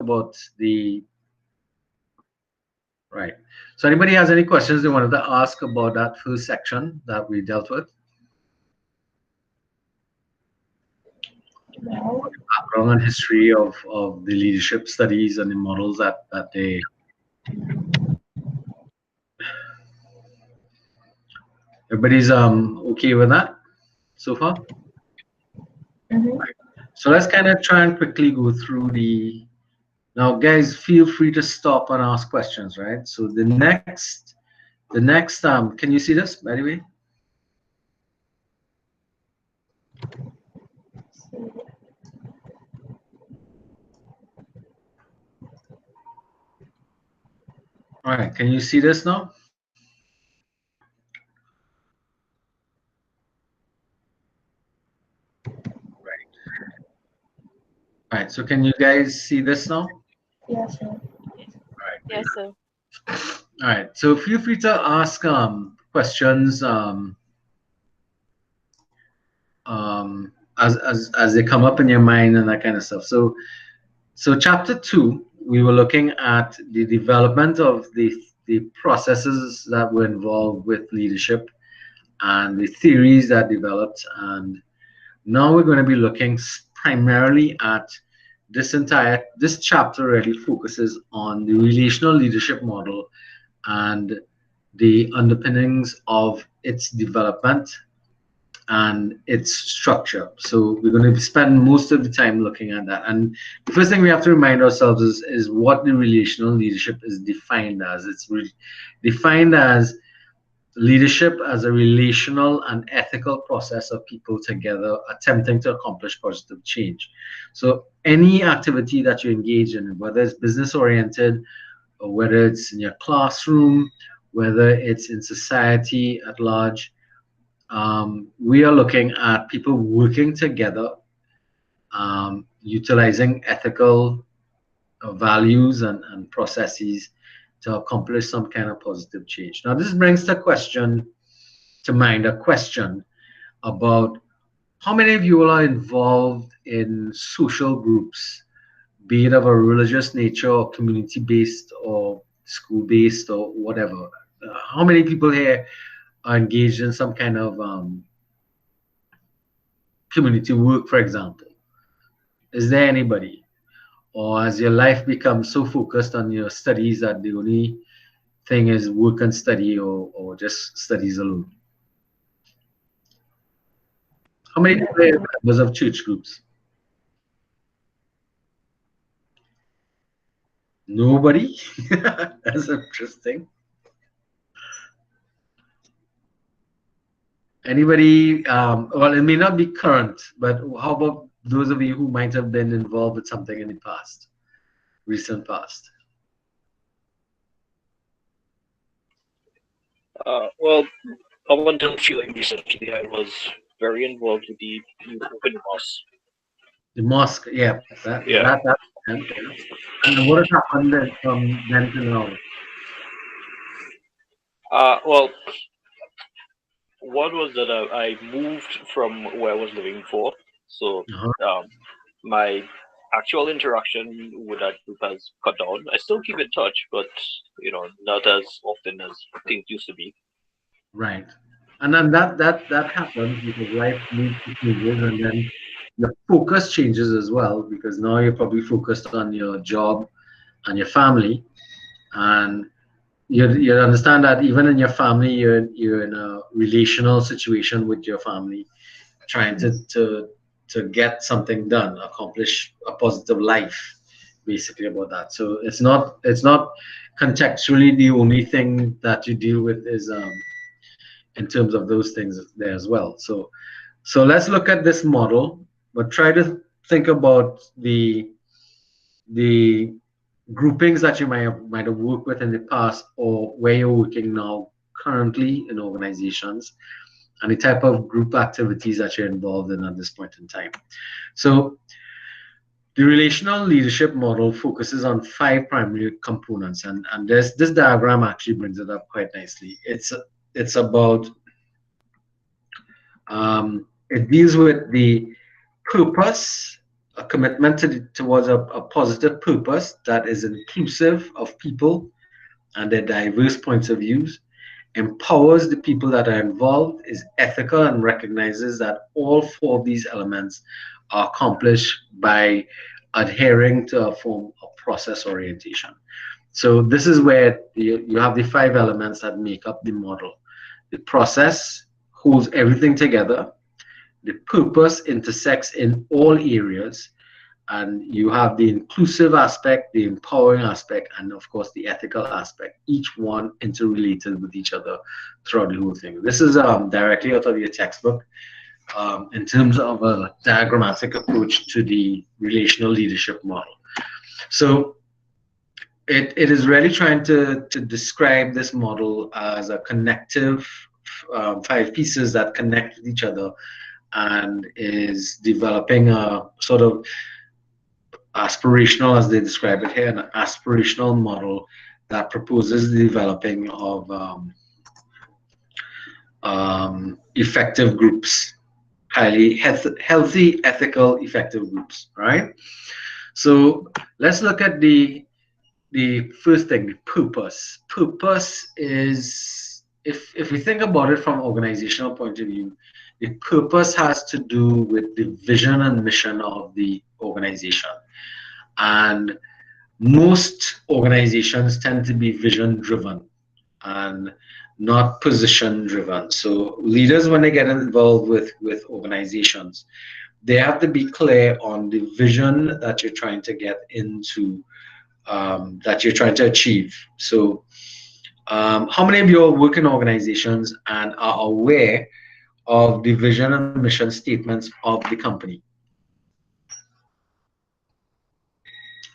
about the right. So anybody has any questions they wanted to ask about that first section that we dealt with? No. Background and history of the leadership studies and the models that they. Everybody's okay with that so far? Mm-hmm. So let's kind of try and quickly go through the. Now, guys, feel free to stop and ask questions, right? So the next can you see this by the way? All right, can you see this now? All right, so can you guys see this now? Yes, sir. Yes, sir. All right, so feel free to ask questions as they come up in your mind and that kind of stuff. So chapter 2, we were looking at the development of the processes that were involved with leadership and the theories that developed, and now we're going to be looking primarily at this chapter really focuses on the relational leadership model and the underpinnings of its development and its structure. So we're going to spend most of the time looking at that. And the first thing we have to remind ourselves is what the relational leadership is defined as. It's defined as leadership as a relational and ethical process of people together attempting to accomplish positive change. So any activity that you engage in, whether it's business oriented or whether it's in your classroom, whether it's in society at large, we are looking at people working together, utilizing ethical values and processes to accomplish some kind of positive change. Now, this brings the question to mind, a question about how many of you are involved in social groups, be it of a religious nature or community-based or school-based or whatever. How many people here are engaged in some kind of community work, for example? Is there anybody? Or has your life become so focused on your studies that the only thing is work and study or just studies alone? How many people are members of church groups? Nobody? That's interesting. Anybody? Well, it may not be current, but how about those of you who might have been involved with something in the past, recent past? Well, up until feeling recently, I was very involved with the open mosque. The mosque, yeah. Yeah. And what has happened then from then to now? Well, one was that I moved from where I was living before, so my actual interaction with that group has cut down. I still keep in touch, but not as often as things used to be. Right. And then that happens because life needs to changes, and then the focus changes as well because now you're probably focused on your job and your family, and you understand that even in your family you're in a relational situation with your family, trying to get something done, accomplish a positive life, basically about that. So it's not contextually the only thing that you deal with is in terms of those things there as well. So let's look at this model, but try to think about the groupings that you might have worked with in the past or where you're working now currently in organizations and the type of group activities that you're involved in at this point in time. So the relational leadership model focuses on 5 primary components, and this diagram actually brings it up quite nicely. It's about it deals with the purpose, a commitment towards a positive purpose that is inclusive of people and their diverse points of views, empowers the people that are involved, is ethical, and recognizes that all four of these elements are accomplished by adhering to a form of process orientation. So this is where you have the five elements that make up the model. The process holds everything together. The purpose intersects in all areas, and you have the inclusive aspect, the empowering aspect, and of course the ethical aspect, each one interrelated with each other throughout the whole thing. This is directly out of your textbook in terms of a diagrammatic approach to the relational leadership model. So it is really trying to describe this model as a connective five pieces that connect with each other, and is developing a sort of aspirational, as they describe it here, an aspirational model that proposes the developing of effective groups, highly healthy, ethical, effective groups, right? So let's look at the first thing, the purpose. Purpose is, if we think about it from organizational point of view, the purpose has to do with the vision and mission of the organization. And most organizations tend to be vision driven and not position driven. So leaders, when they get involved with organizations, they have to be clear on the vision that you're trying to get into, that you're trying to achieve. So how many of you all work in organizations and are aware of the vision and mission statements of the company?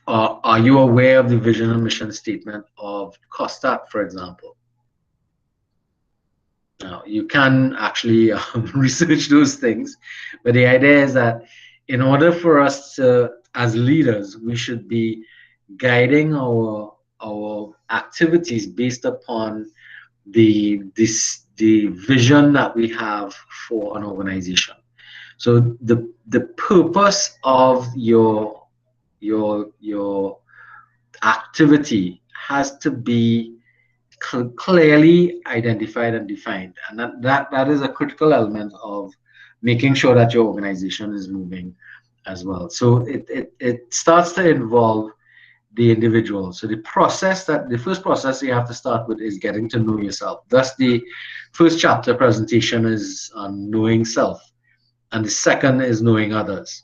Are you aware of the vision and mission statement of Costa, for example? Now, you can actually research those things, but the idea is that in order for us to, as leaders, we should be guiding our activities based upon the vision that we have for an organization. So the purpose of your activity has to be clearly identified and defined, and that is a critical element of making sure that your organization is moving as well. So it starts to involve the individual. So the first process you have to start with is getting to know yourself. Thus the first chapter presentation is on knowing self, and the second is knowing others.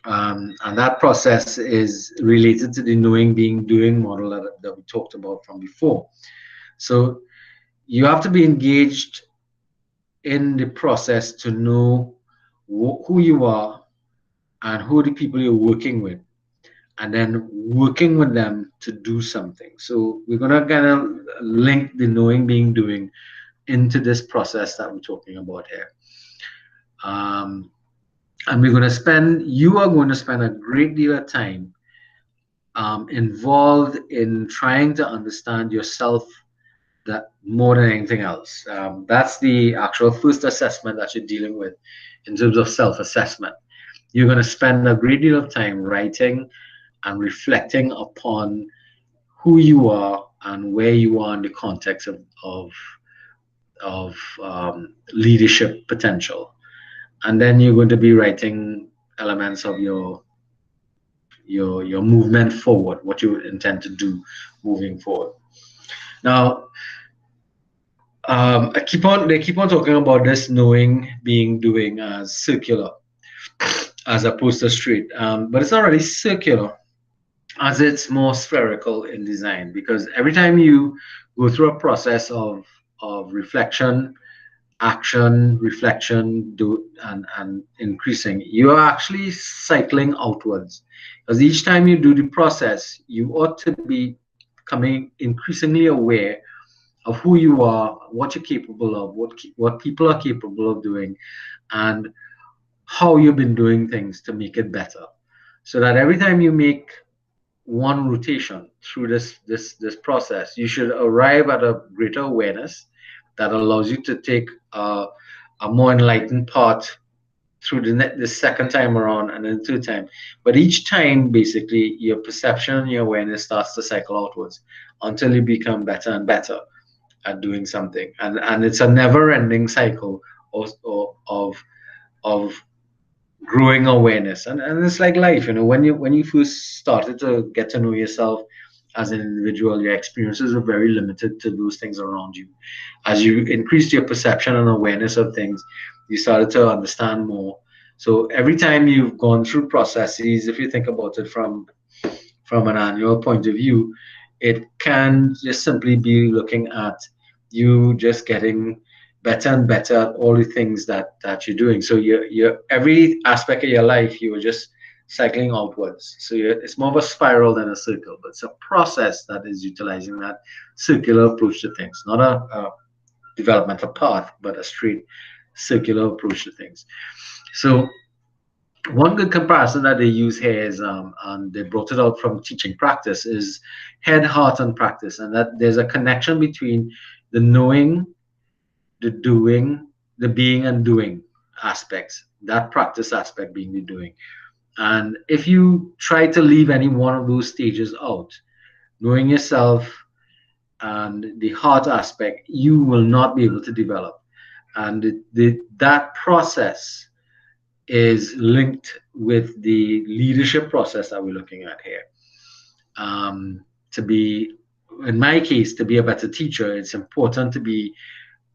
And that process is related to the knowing, being, doing model that we talked about from before. So you have to be engaged in the process to know who you are and who the people you're working with, and then working with them to do something. So we're going to kind of link the knowing, being, doing into this process that we're talking about here. And you are going to spend a great deal of time involved in trying to understand yourself, that more than anything else. That's the actual first assessment that you're dealing with in terms of self-assessment. You're going to spend a great deal of time writing and reflecting upon who you are and where you are in the context of leadership potential. And then you're going to be writing elements of your movement forward, what you intend to do moving forward. Now, they keep on talking about this knowing, being, doing as circular, as opposed to straight. But it's not really circular, as it's more spherical in design, because every time you go through a process of reflection, action, reflection, and increasing, you are actually cycling outwards. Because each time you do the process, you ought to be becoming increasingly aware of who you are, what you're capable of, what people are capable of doing, and how you've been doing things to make it better. So that every time you make one rotation through this process, you should arrive at a greater awareness that allows you to take a more enlightened path through the second time around and then the third time. But each time, basically, your perception and your awareness starts to cycle outwards until you become better and better at doing something. And it's a never-ending cycle of growing awareness. And it's like life, when you first started to get to know yourself as an individual, your experiences were very limited to those things around you. As you increased your perception and awareness of things, you started to understand more. So every time you've gone through processes, if you think about it from an annual point of view, it can just simply be looking at you just getting better and better at all the things that you're doing. So you're every aspect of your life, you were just cycling outwards. So it's more of a spiral than a circle, but it's a process that is utilizing that circular approach to things, not a developmental path, but a straight circular approach to things. So one good comparison that they use here is, and they brought it out from teaching practice, is head, heart, and practice, and that there's a connection between the knowing, the doing, the being and doing aspects, that practice aspect being the doing. And if you try to leave any one of those stages out, knowing yourself and the heart aspect, you will not be able to develop. And that process is linked with the leadership process that we're looking at here. To be, in my case, to be a better teacher, it's important to be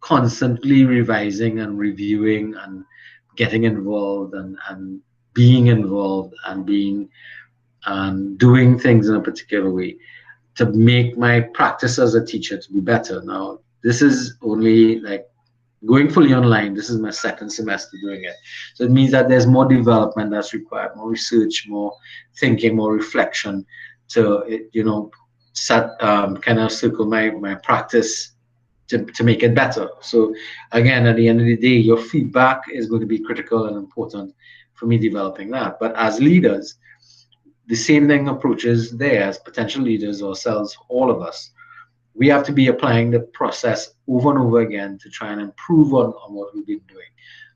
constantly revising and reviewing and getting involved and being involved and being and doing things in a particular way to make my practice as a teacher to be better. Now, this is only like going fully online. This is my second semester doing it. So it means that there's more development that's required, more research, more thinking, more reflection to, kind of circle my practice to make it better. So again, at the end of the day, your feedback is going to be critical and important for me developing that. But as leaders, the same thing approaches there as potential leaders ourselves, all of us. We have to be applying the process over and over again to try and improve on what we've been doing.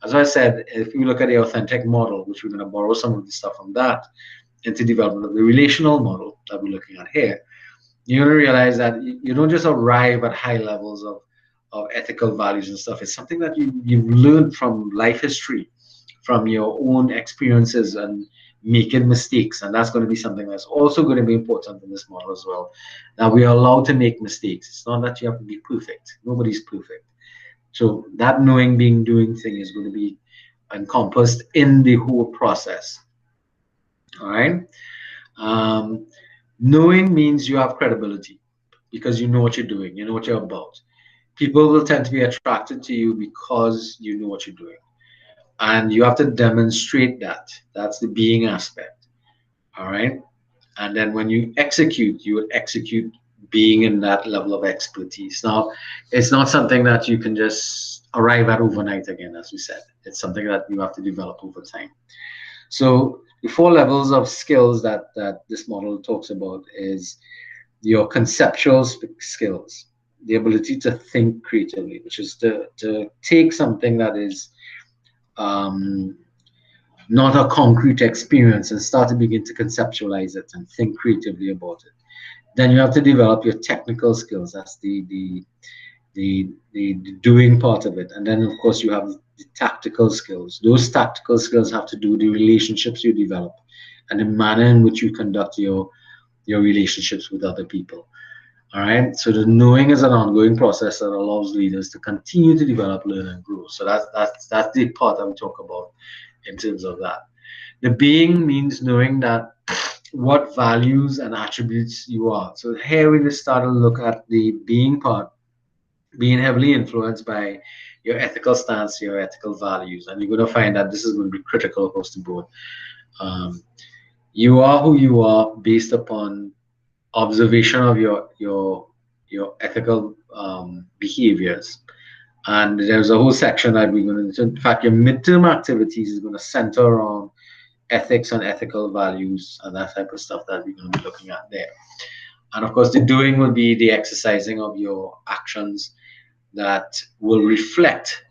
As I said, if we look at the authentic model, which we're going to borrow some of the stuff from that into development of the relational model that we're looking at here, you're going to realize that you don't just arrive at high levels of ethical values and stuff. It's something that you've learned from life history, from your own experiences and making mistakes. And that's going to be something that's also going to be important in this model as well. Now, we are allowed to make mistakes. It's not that you have to be perfect. Nobody's perfect. So that knowing, being, doing thing is going to be encompassed in the whole process. All right. Knowing means you have credibility because you know what you're doing, you know what you're about. People will tend to be attracted to you because you know what you're doing. And you have to demonstrate that. That's the being aspect. All right. And then when you execute, you would execute being in that level of expertise. Now, it's not something that you can just arrive at overnight again, as we said. It's something that you have to develop over time. So the 4 levels of skills that this model talks about is your conceptual skills, the ability to think creatively, which is to take something that is not a concrete experience and start to begin to conceptualize it and think creatively about it. Then you have to develop your technical skills. That's the doing part of it. And then, of course, you have the tactical skills. Those tactical skills have to do with the relationships you develop and the manner in which you conduct your relationships with other people. All right. So the knowing is an ongoing process that allows leaders to continue to develop, learn, and grow. So that's the part that we talk about in terms of that. The being means knowing that what values and attributes you are. So here we just start to look at the being part, being heavily influenced by your ethical stance, your ethical values, and you're going to find that this is going to be critical across the board. You are who you are based upon observation of your ethical behaviors. And there's a whole section that we're going to, in fact, your midterm activities is going to center around ethics and ethical values and that type of stuff that we're going to be looking at there. And of course, the doing will be the exercising of your actions that will reflect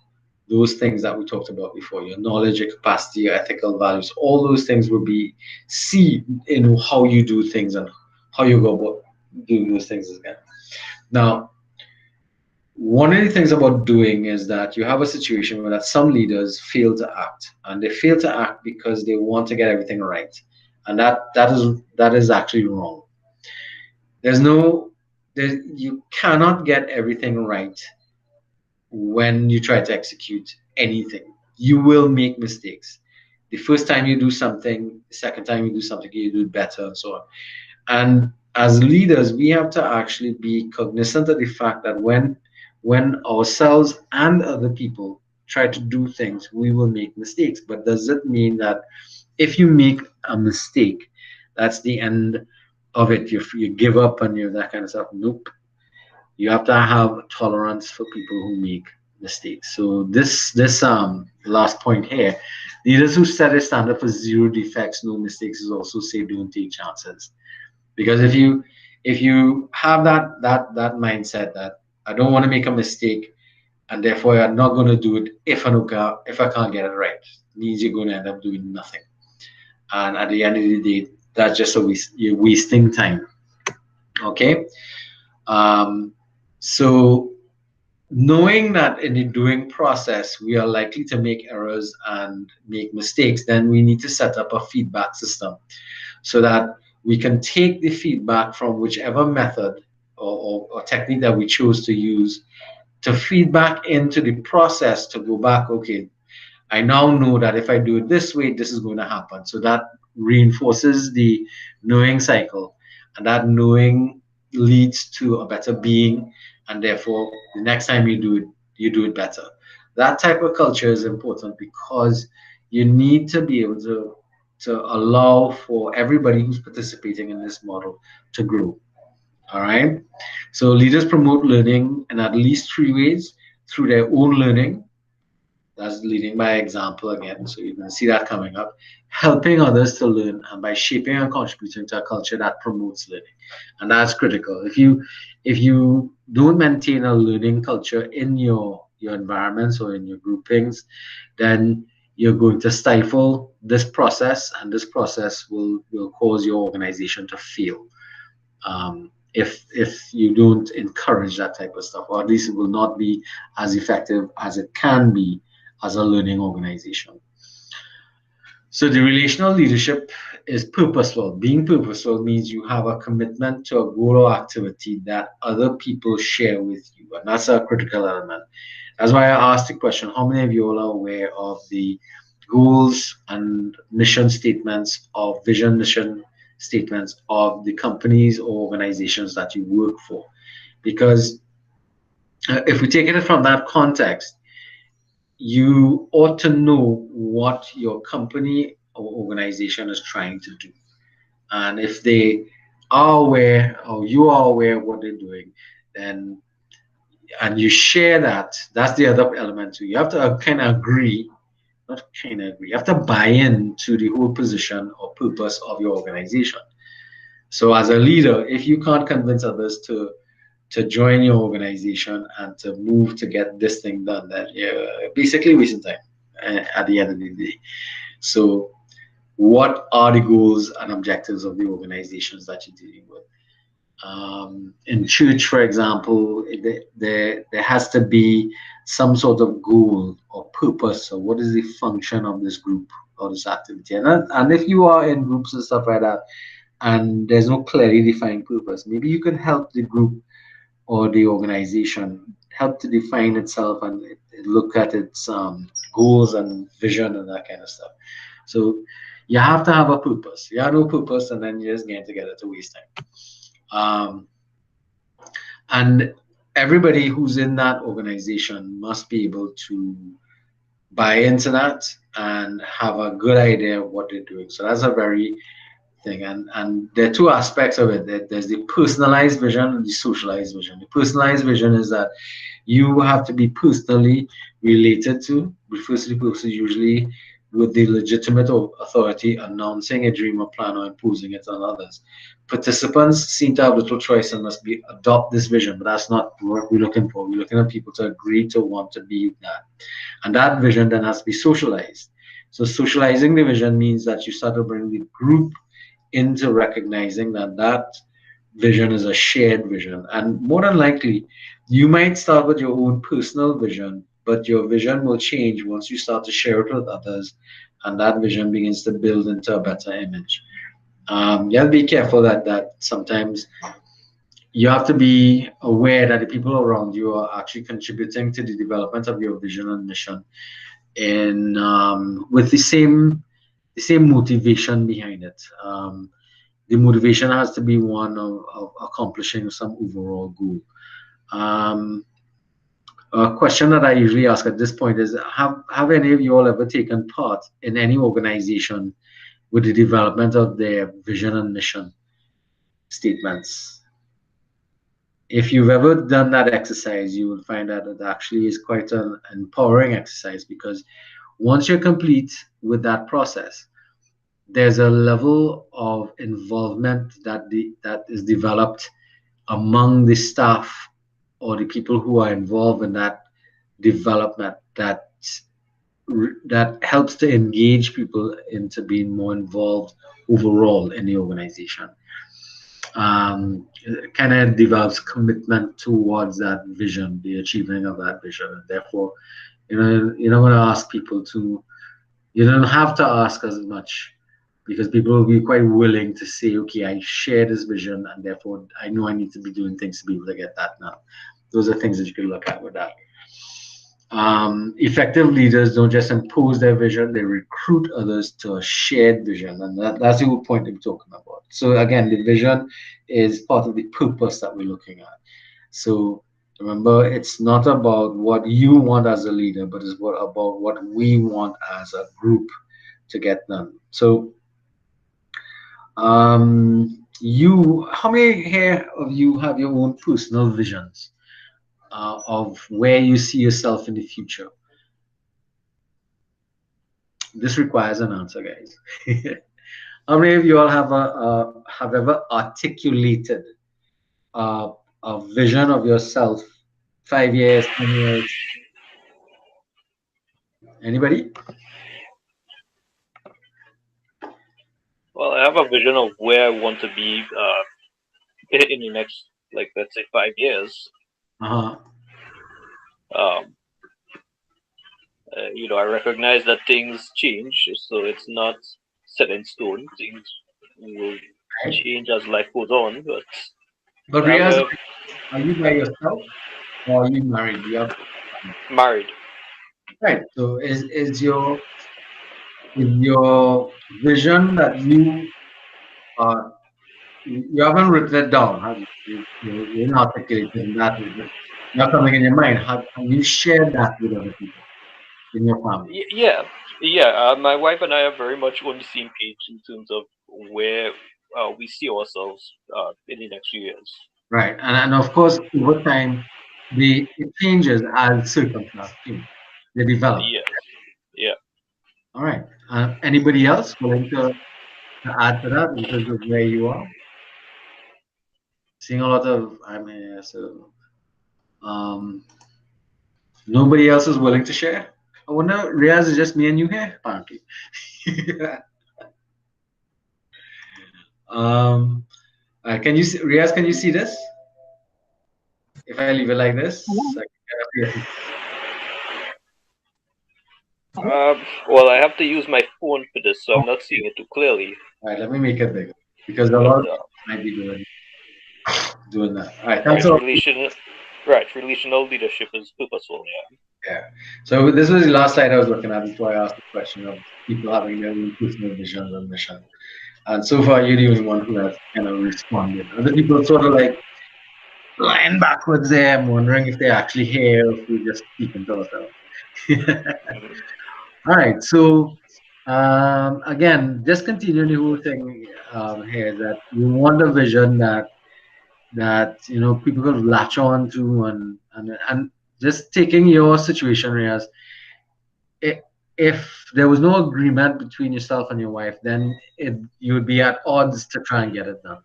those things that we talked about before, your knowledge, your capacity, your ethical values, all those things will be seen in how you do things and how you go about doing those things again. Now, one of the things about doing is that you have a situation where that some leaders fail to act, and they fail to act because they want to get everything right, and that is actually wrong. There's no, you cannot get everything right when you try to execute anything. You will make mistakes. The first time you do something, the second time you do something, you do it better, and so on. And as leaders, we have to actually be cognizant of the fact that when ourselves and other people try to do things, we will make mistakes. But does it mean that if you make a mistake, that's the end of it? You give up and you that kind of stuff? Nope. You have to have tolerance for people who make mistakes. So this last point here, leaders who set a standard for zero defects, no mistakes, is also say don't take chances. Because if you have that mindset that I don't want to make a mistake, and therefore I'm not going to do it if I can't get it right, it means you're going to end up doing nothing. And at the end of the day, that's just you're wasting time. Okay. So knowing that in the doing process we are likely to make errors and make mistakes, then we need to set up a feedback system so that we can take the feedback from whichever method or technique that we chose to use to feedback into the process to go back, okay, I now know that if I do it this way, this is going to happen. So that reinforces the knowing cycle, and that knowing leads to a better being, and therefore the next time you do it better. That type of culture is important because you need to be able to allow for everybody who's participating in this model to grow. All right. So leaders promote learning in at least 3 ways: through their own learning, that's leading by example again, so you're going to see that coming up, helping others to learn, and by shaping and contributing to a culture that promotes learning. And that's critical. If you don't maintain a learning culture in your environments or in your groupings, then you're going to stifle this process, and this process will cause your organization to fail. If you don't encourage that type of stuff, or at least it will not be as effective as it can be as a learning organization. So the relational leadership is purposeful. Being purposeful means you have a commitment to a goal or activity that other people share with you, and that's a critical element. That's why I asked the question, how many of you all are aware of the goals and mission statements of vision mission statements of the companies or organizations that you work for? Because if we take it from that context, you ought to know what your company or organization is trying to do. And if they are aware, or you are aware of what they're doing, then, and you share that, that's the other element too. You have to kind of agree, not kind of agree, you have to buy into the whole position or purpose of your organization. So as a leader, if you can't convince others to join your organization and to move to get this thing done, then you're basically wasting time at the end of the day. So what are the goals and objectives of the organizations that you're dealing with? In church, for example, there has to be some sort of goal or purpose. So what is the function of this group or this activity? And if you are in groups and stuff like that, and there's no clearly defined purpose, maybe you can help the group or the organization help to define itself and look at its goals and vision and that kind of stuff. So you have to have a purpose. You have no purpose, and then you're just getting together to waste time. And everybody who's in that organization must be able to buy into that and have a good idea of what they're doing. So that's a very thing, and there are two aspects of it. There's the personalized vision and the socialized vision. The personalized vision is that you have to be personally related to, refers to the person usually with the legitimate authority announcing a dream or plan or imposing it on others. Participants seem to have little choice and must be adopt this vision, but that's not what we're looking for. We're looking at people to agree to want to be that. And that vision then has to be socialized. So socializing the vision means that you start to bring the group into recognizing that that vision is a shared vision. And more than likely, you might start with your own personal vision, but your vision will change once you start to share it with others, and that vision begins to build into a better image. You have to be careful that sometimes you have to be aware that the people around you are actually contributing to the development of your vision and mission in with the same motivation behind it. The motivation has to be one of accomplishing some overall goal. Um, a question that I usually ask at this point is, have any of you all ever taken part in any organization with the development of their vision and mission statements? If you've ever done that exercise, you will find that it actually is quite an empowering exercise, because once you're complete with that process, there's a level of involvement that is developed among the staff or the people who are involved in that development that helps to engage people into being more involved overall in the organization. It kind of develops commitment towards that vision, the achievement of that vision, and therefore, you're not going to ask people to. You don't have to ask as much, because people will be quite willing to say, okay, I share this vision, and therefore I know I need to be doing things to be able to get that now. Those are things that you can look at with that. Effective leaders don't just impose their vision, they recruit others to a shared vision. And that's the whole point I'm talking about. So again, the vision is part of the purpose that we're looking at. So remember, it's not about what you want as a leader, but it's about what we want as a group to get done. So how many here of you have your own personal visions of where you see yourself in the future? This requires an answer, guys. How many of you all have ever articulated a vision of yourself 5 years, 10 years? Anybody? Well, I have a vision of where I want to be in the next, like, let's say 5 years. Uh-huh. I recognize that things change, so it's not set in stone. Things will change as life goes on. But Riaz, are you by yourself or are you married? You have married. Right. So is your vision that you haven't written it down, have you? You're not articulating that, but you're coming in your mind. Have you shared that with other people in your family? Yeah. My wife and I are very much on the same page in terms of where we see ourselves in the next few years. Right. And of course, over time, it changes as circumstances change. They develop. Yeah. All right. Anybody else willing to add to that in terms of where you are? Seeing a lot of, so nobody else is willing to share. I wonder, Riaz, is just me and you here, apparently. Can you see, Riaz? Can you see this? If I leave it like this, well, I have to use my phone for this, so I'm not seeing it too clearly. All right, let me make it bigger, because a lot of people might be doing that. All right, thanks. Relational leadership is purposeful. Yeah. So this was the last slide I was looking at before I asked the question of people having their own personal visions and mission. And so far, you're the only one who has kind of responded. Other people sort of like lying backwards there. I'm wondering if they're actually here, or if we're just speaking to ourselves. All right. So again, just continuing the whole thing here, that you want a vision that people could latch on to, and just taking your situation as if there was no agreement between yourself and your wife, then you would be at odds to try and get it done.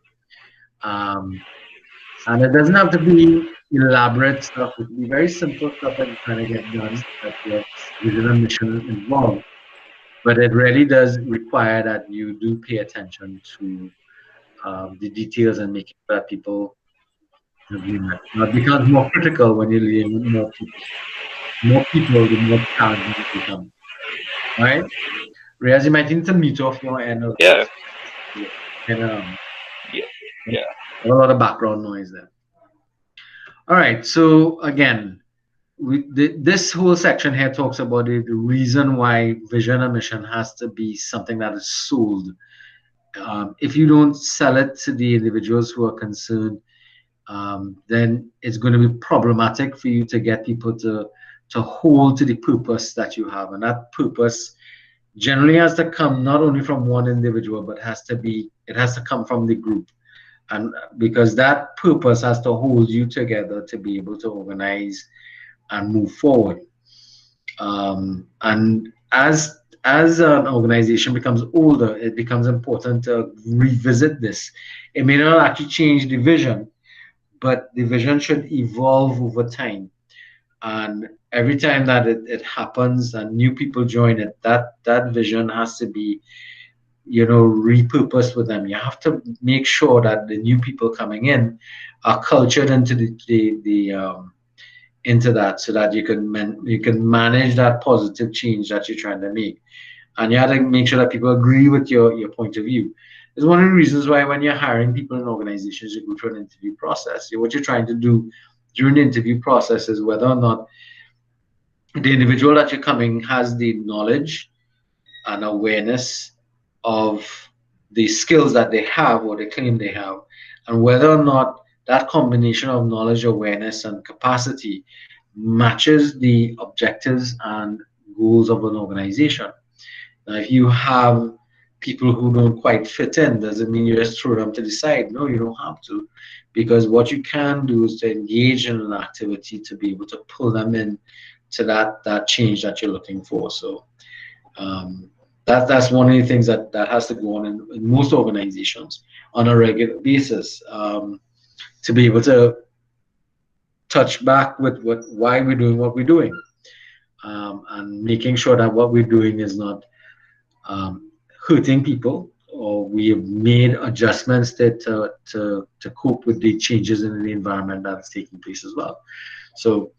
Um, and it doesn't have to be elaborate stuff. It can be very simple stuff that you're trying to get done that gets vision and mission involved. But it really does require that you do pay attention to the details and making sure that people agree. Now, it becomes more critical when you're dealing with more people. More people, the more challenging it becomes. Right? Whereas you might need to mute off your end a little Yeah. bit. And Yeah. Yeah. a lot of background noise there. All right. So again, this whole section here talks about the reason why vision and mission has to be something that is sold. If you don't sell it to the individuals who are concerned, then it's going to be problematic for you to get people to hold to the purpose that you have, and that purpose generally has to come not only from one individual, but it has to come from the group, and because that purpose has to hold you together to be able to organize and move forward. And as an organization becomes older, it becomes important to revisit this. It may not actually change the vision, but the vision should evolve over time. And every time that it happens and new people join it, that vision has to be, repurposed with them. You have to make sure that the new people coming in are cultured into the into that, so that you can manage that positive change that you're trying to make. And you have to make sure that people agree with your point of view. It's one of the reasons why when you're hiring people in organizations, you go through an interview process. What you're trying to do during the interview process is whether or not the individual that you're coming has the knowledge and awareness of the skills that they have or they claim they have, and whether or not that combination of knowledge, awareness, and capacity matches the objectives and goals of an organization. Now, if you have people who don't quite fit in, doesn't mean you just throw them to the side. No, you don't have to, because what you can do is to engage in an activity to be able to pull them in to that change that you're looking for. So um, that's one of the things that has to go on in most organizations on a regular basis, to be able to touch back with why we're doing what we're doing, and making sure that what we're doing is not hurting people, or we have made adjustments to cope with the changes in the environment that's taking place as well. So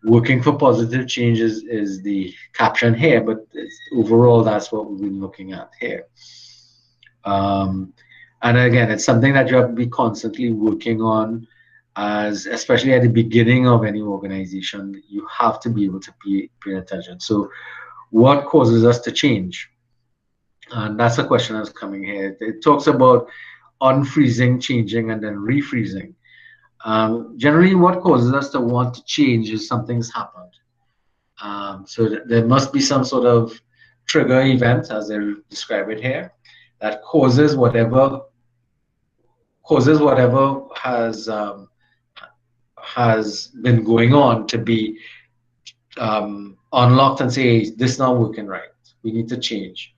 working for positive changes is the caption here, but overall that's what we've been looking at here. And again, it's something that you have to be constantly working on, as especially at the beginning of any organization. You have to be able to pay attention. So what causes us to change? And that's the question that's coming here. It talks about unfreezing, changing, and then refreezing. Generally, what causes us to want to change is something's happened. So there must be some sort of trigger event, as they describe it here, that causes whatever has been going on to be unlocked and say, this is not working right. We need to change.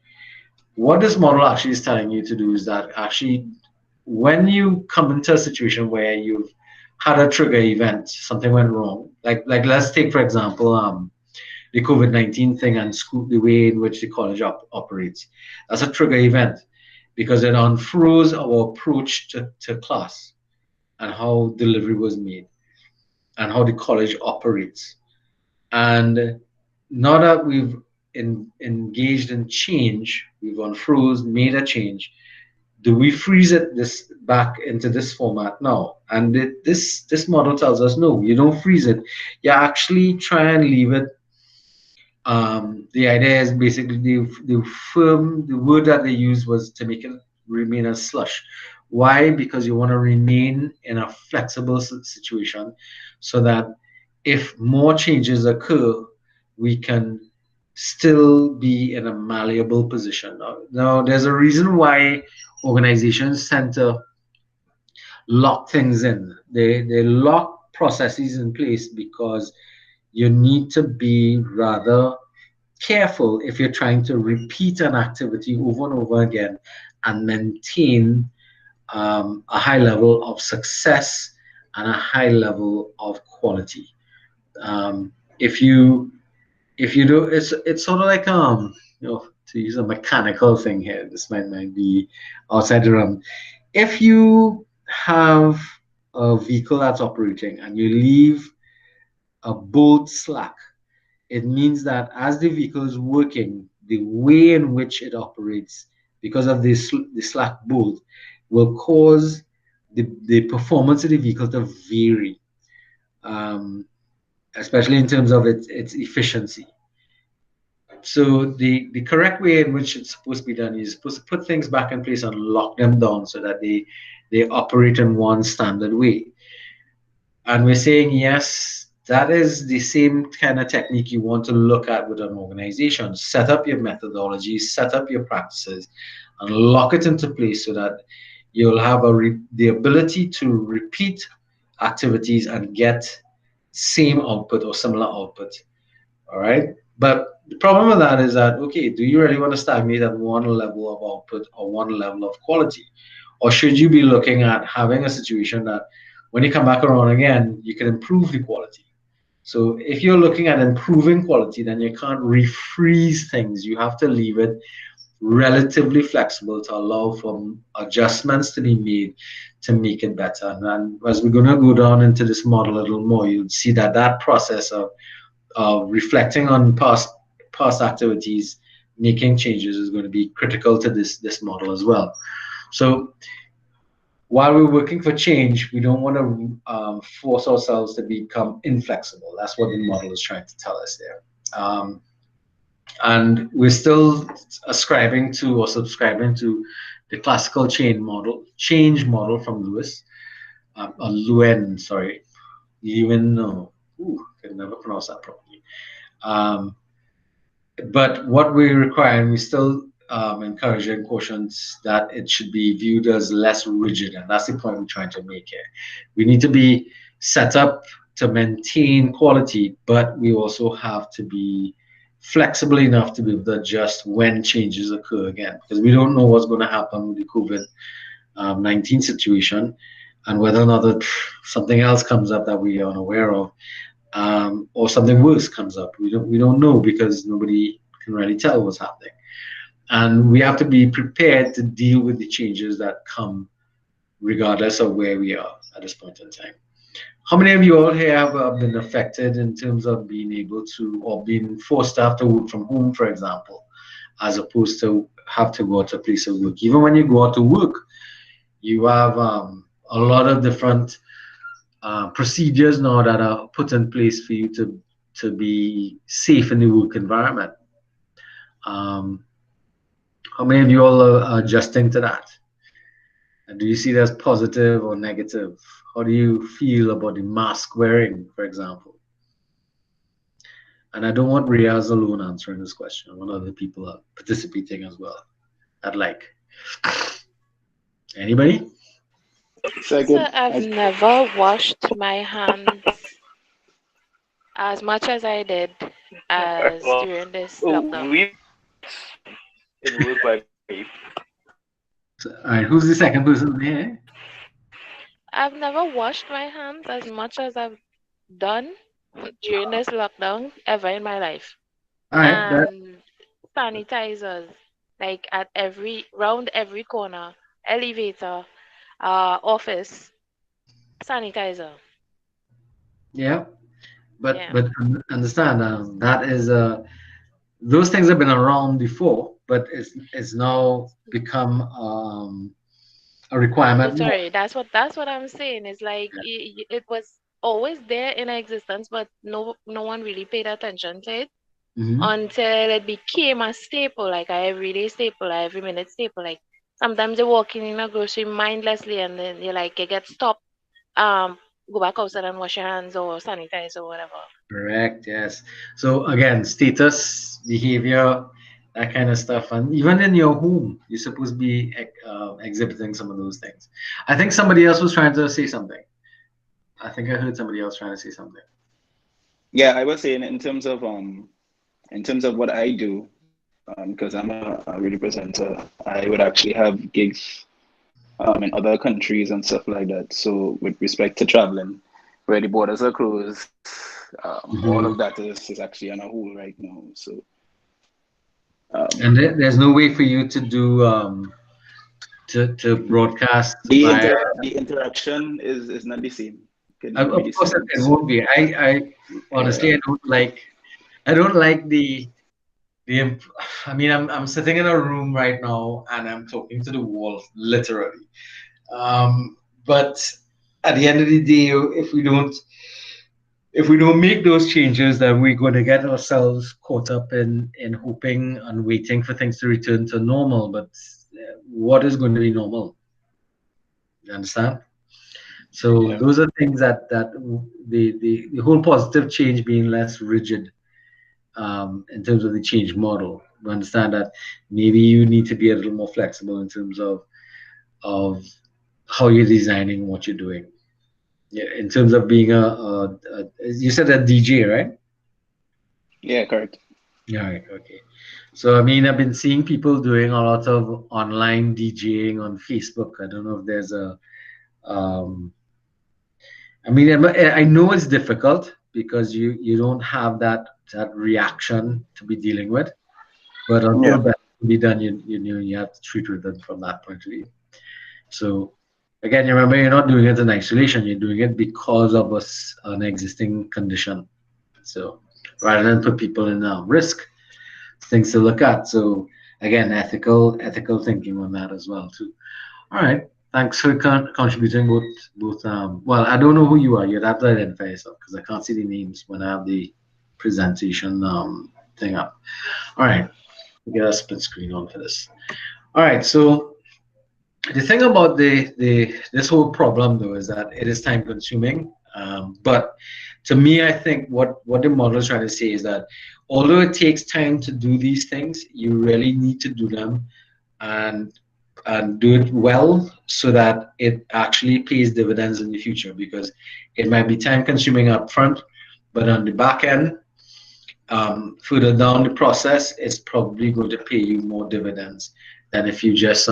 What this model actually is telling you to do is that actually, when you come into a situation where you've had a trigger event, something went wrong, like let's take for example the COVID-19 thing and school, the way in which the college operates. That's a trigger event because it unfroze our approach to class and how delivery was made and how the college operates. And now that we've engaged in change, we've unfroze, made a change. Do we freeze it this back into this format now? And this model tells us no, you don't freeze it. You actually try and leave it. The idea is basically the word that they used was to make it remain as slush. Why? Because you want to remain in a flexible situation so that if more changes occur, we can still be in a malleable position. Now there's a reason why organizations tend to lock things in. They lock processes in place because you need to be rather careful if you're trying to repeat an activity over and over again and maintain a high level of success and a high level of quality. If you do, it's sort of like to use a mechanical thing here. This might be outside the realm. If you have a vehicle that's operating and you leave a bolt slack, it means that as the vehicle is working, the way in which it operates, because of the slack bolt, will cause the performance of the vehicle to vary, especially in terms of its efficiency. So the correct way in which it's supposed to be done is supposed to put things back in place and lock them down so that they operate in one standard way. And we're saying, yes, that is the same kind of technique you want to look at with an organization. Set up your methodology, set up your practices, and lock it into place so that you'll have the ability to repeat activities and get same output or similar output. All right. But the problem with that is that, okay, do you really want to stagnate at one level of output or one level of quality? Or should you be looking at having a situation that when you come back around again, you can improve the quality? So if you're looking at improving quality, then you can't refreeze things. You have to leave it relatively flexible to allow for adjustments to be made to make it better. And as we're going to go down into this model a little more, you'll see that that process of reflecting on past activities, making changes is going to be critical to this model as well. So while we're working for change, we don't want to force ourselves to become inflexible. That's what the model is trying to tell us there. And we're still ascribing to or subscribing to the classical change model from Lewis, or Luen, sorry. You even know, I can never pronounce that properly. But what we require, and we still encourage and caution that it should be viewed as less rigid, and that's the point we're trying to make here. We need to be set up to maintain quality, but we also have to be flexible enough to be able to adjust when changes occur again, because we don't know what's going to happen with the COVID-19 situation, and whether or not something else comes up that we are unaware of. Or something worse comes up. We don't know because nobody can really tell what's happening, and we have to be prepared to deal with the changes that come, regardless of where we are at this point in time. How many of you all here have been affected in terms of being able to, or being forced to have to work from home, for example, as opposed to have to go to a place of work? Even when you go out to work, you have a lot of different procedures now that are put in place for you to be safe in the work environment. How many of you all are adjusting to that? And do you see that as positive or negative? How do you feel about the mask wearing, for example? And I don't want Riaz alone answering this question. I want other people are participating as well. Anybody? So I've never washed my hands as much as I did during this lockdown. It worked by me. All right, who's the second person here? I've never washed my hands as much as I've done during this lockdown ever in my life. All right, and sanitizers, like at round every corner, elevator, office, sanitizer. yeah, but Yeah. understand that is those things have been around before, but it's now become a requirement. Sorry, that's what I'm saying. It's like it was always there in existence, but no one really paid attention to it until it became a staple, like a everyday staple, a every minute staple. Like sometimes you're walking in a grocery mindlessly, and then you get stopped. Go back outside and wash your hands or sanitize or whatever. Correct. Yes. So again, status, behavior, that kind of stuff, and even in your home, you're supposed to be exhibiting some of those things. I think somebody else was trying to say something. I think I heard somebody else trying to say something. Yeah, I was saying in terms of in terms of what I do, because I'm a radio presenter, I would actually have gigs in other countries and stuff like that. So with respect to traveling, where the borders are closed, all of that is actually on a hold right now. So and there's no way for you to do to broadcast via. The interaction is not the same. Can Of never be the course, same. it won't be. I honestly, Yeah. I don't like I mean, I'm sitting in a room right now and I'm talking to the wall, literally. But at the end of the day, if we don't make those changes, then we're going to get ourselves caught up in hoping and waiting for things to return to normal. But what is going to be normal? You understand? So Yeah. those are things that the whole positive change being less rigid in terms of the change model. We understand that maybe you need to be a little more flexible in terms of how you're designing what you're doing. Yeah, in terms of being you said a DJ, right? Yeah, correct. Yeah, right, okay. So I mean, I've been seeing people doing a lot of online DJing on Facebook. I don't know if there's a um, I mean, I know it's difficult because you don't have that reaction to be dealing with, but until Yeah. that can be done, you know you have to treat with it from that point of view. So again, you remember you're not doing it in isolation. You're doing it because of an existing condition. So rather than put people in risk, things to look at. So again, ethical thinking on that as well too. All right. Thanks for contributing both. Well, I don't know who you are. You'd have to identify yourself because I can't see the names when I have the presentation thing up. All right. Get a split screen on for this. All right. So the thing about this whole problem though is that it is time consuming. But to me, I think what the model is trying to say is that although it takes time to do these things, you really need to do them and do it well so that it actually pays dividends in the future, because it might be time consuming up front, but on the back end, further down the process, it's probably going to pay you more dividends than if you just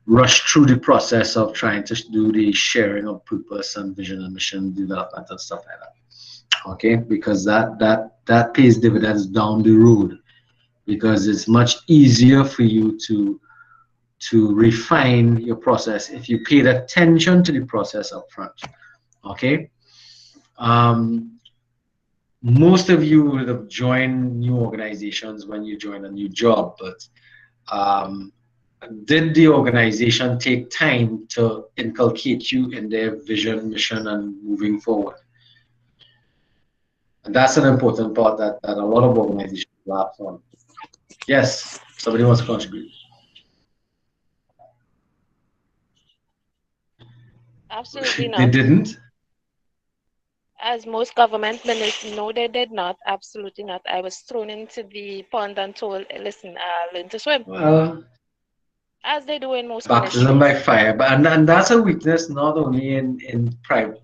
rush through the process of trying to do the sharing of purpose and vision and mission development and stuff like that. Okay, because that pays dividends down the road, because it's much easier for you to refine your process if you paid attention to the process up front. Okay. Most of you would have joined new organizations when you join a new job, but did the organization take time to inculcate you in their vision, mission, and moving forward? And that's an important part that a lot of organizations lapse on. Yes, somebody wants to contribute. Absolutely They not. didn't? As most government ministers, no, they did not. Absolutely not. I was thrown into the pond and told, listen, learn to swim. Well, as they do in most baptism ministries. by fire, but and that's a weakness not only in private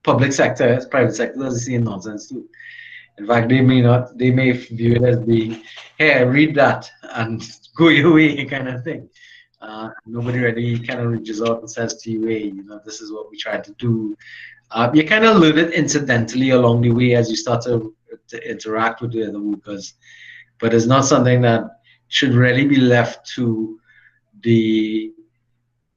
public sector, private sector does the same nonsense too. In fact, they may view it as being, hey, read that and go your way kind of thing. Nobody really kind of reaches out and says to you, hey, this is what we try to do. You kind of learn it incidentally along the way as you start to interact with the other workers, but it's not something that should really be left to the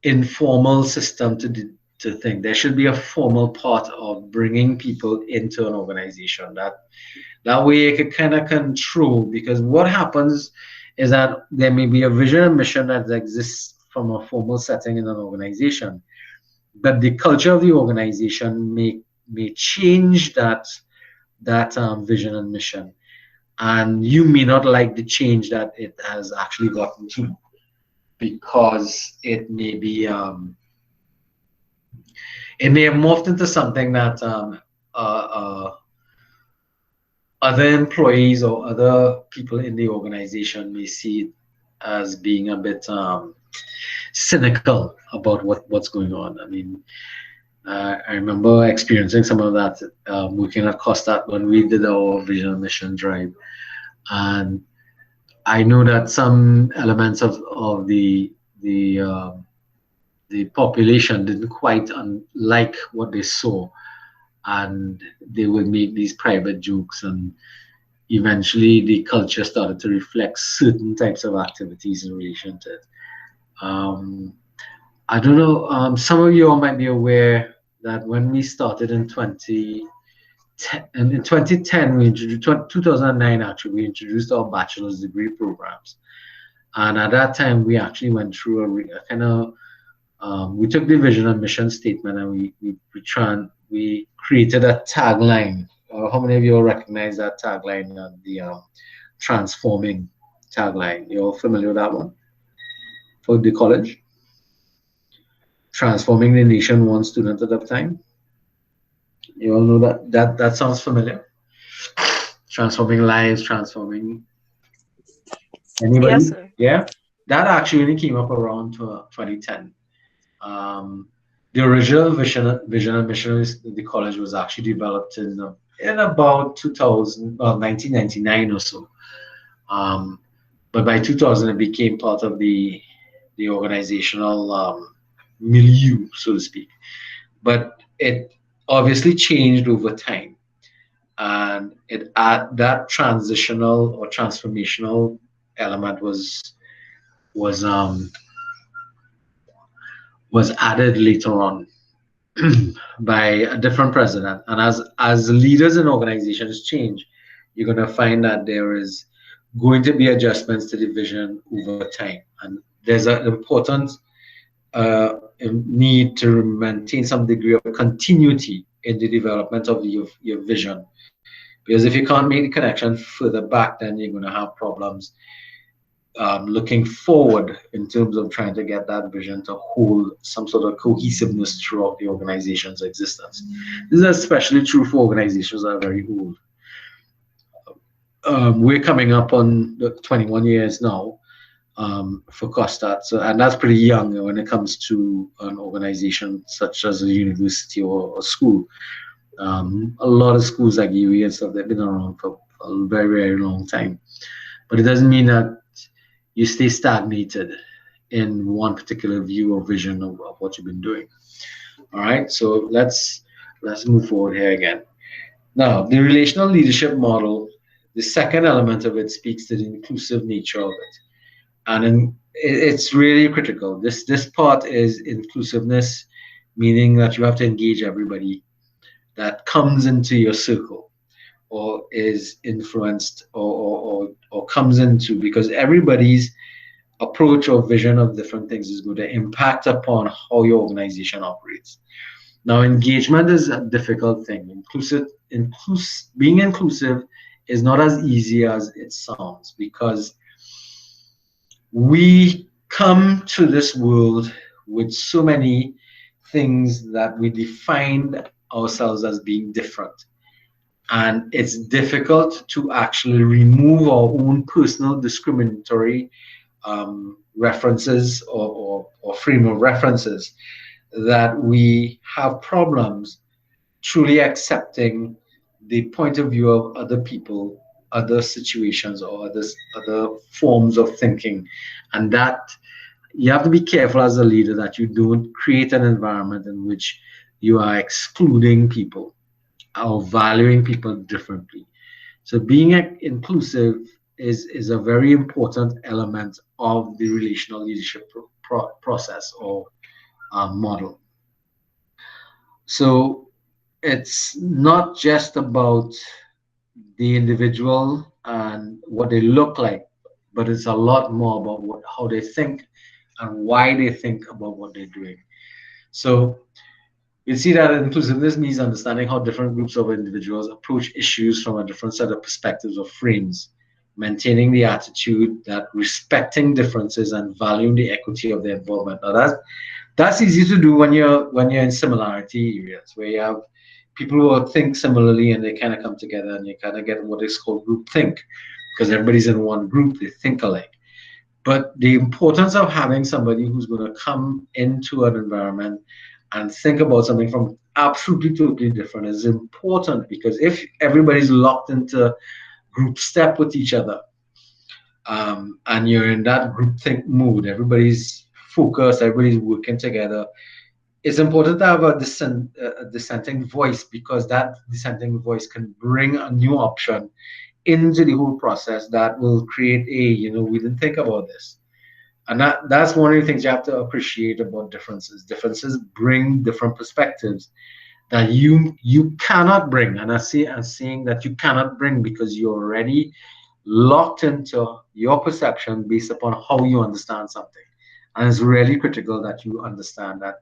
informal system to think. There should be a formal part of bringing people into an organization that way it could kind of control, because what happens is that there may be a vision and mission that exists from a formal setting in an organization, but the culture of the organization may change that vision and mission, and you may not like the change that it has actually gotten to, because it may be it may have morphed into something that other employees or other people in the organization may see it as being a bit cynical about what's going on. I mean, I remember experiencing some of that working at Costat when we did our vision mission drive. and I know that some elements of the population didn't quite like what they saw, and they would make these private jokes, and eventually the culture started to reflect certain types of activities in relation to it. I don't know, some of you all might be aware that when we started in 2010, we introduced 2009 actually, we introduced our bachelor's degree programs. And at that time, we actually went through a kind of we took the vision and mission statement, and we created a tagline. How many of you all recognize that tagline, the transforming tagline? You all familiar with that one for the college? Transforming the nation one student at a time. You all know that sounds familiar. Transforming lives, transforming. Anybody? Yes, sir. Yeah, that actually came up around 2010. The original vision and mission of the college was actually developed in about 1999 or so. But by 2000, it became part of the organizational milieu, so to speak. But it obviously changed over time, and that transitional or transformational element was um, was added later on by a different president. And as leaders in organizations change, you're going to find that there is going to be adjustments to the vision over time, and there's an important need to maintain some degree of continuity in the development of your vision, because if you can't make the connection further back, then you're going to have problems looking forward in terms of trying to get that vision to hold some sort of cohesiveness throughout the organization's existence. This is especially true for organizations that are very old. We're coming up on the 21 years now for COSTAT, and that's pretty young when it comes to an organization such as a university or a school. A lot of schools like UE and stuff, they've been around for a very, very long time. But it doesn't mean that you stay stagnated in one particular view or vision of what you've been doing. All right, so let's move forward here again. Now, the relational leadership model, the second element of it speaks to the inclusive nature of it. And it's really critical. This part is inclusiveness, meaning that you have to engage everybody that comes into your circle or is influenced or comes into, because everybody's approach or vision of different things is going to impact upon how your organization operates. Now, engagement is a difficult thing. Being inclusive is not as easy as it sounds, because we come to this world with so many things that we define ourselves as being different. And it's difficult to actually remove our own personal discriminatory references or frame of references, that we have problems truly accepting the point of view of other people, other situations, or other forms of thinking. And that you have to be careful as a leader that you don't create an environment in which you are excluding people or valuing people differently. So being inclusive is a very important element of the relational leadership process or model. So it's not just about the individual and what they look like, but it's a lot more about how they think and why they think about what they're doing. So you see that inclusiveness means understanding how different groups of individuals approach issues from a different set of perspectives or frames, maintaining the attitude that respecting differences and valuing the equity of their involvement. Now that's easy to do when you're in similarity areas where you have people who think similarly and they kind of come together and you kind of get what is called group think, because everybody's in one group, they think alike. But the importance of having somebody who's going to come into an environment and think about something from absolutely totally different is important, because if everybody's locked into group step with each other, and you're in that group think mood, everybody's focused, everybody's working together, it's important to have a dissenting voice, because that dissenting voice can bring a new option into the whole process that will create we didn't think about this. And that's one of the things you have to appreciate about differences. Differences bring different perspectives that you cannot bring. And I'm saying that you cannot bring because you're already locked into your perception based upon how you understand something. And it's really critical that you understand that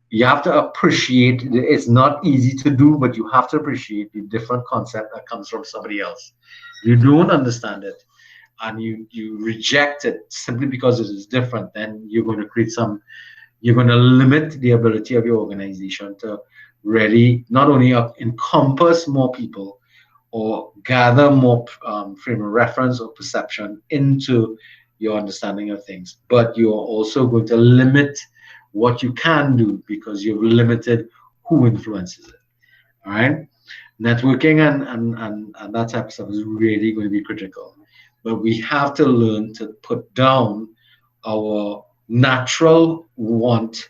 you have to appreciate it's not easy to do, but you have to appreciate the different concept that comes from somebody else. You don't understand it and you reject it simply because it is different, then you're going to you're going to limit the ability of your organization to really not only encompass more people or gather more frame of reference or perception into your understanding of things, but you're also going to limit what you can do because you've limited who influences it. All right, networking and that type of stuff is really going to be critical, but we have to learn to put down our natural want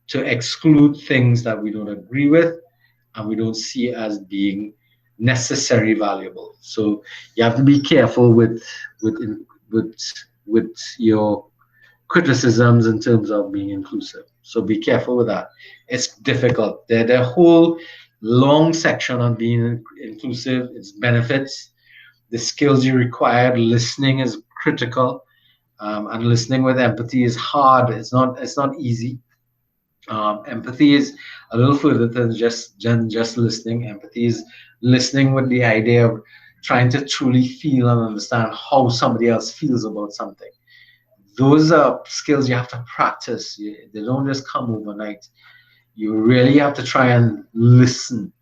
to exclude things that we don't agree with and we don't see as being necessary valuable. So you have to be careful with with your criticisms in terms of being inclusive. So be careful with that. It's difficult. The whole long section on being inclusive, its benefits, the skills you require. Listening is critical, and listening with empathy is hard. It's not easy. Empathy is a little further than just listening. Empathy is listening with the idea of trying to truly feel and understand how somebody else feels about something. Those are skills you have to practice. They don't just come overnight. You really have to try and listen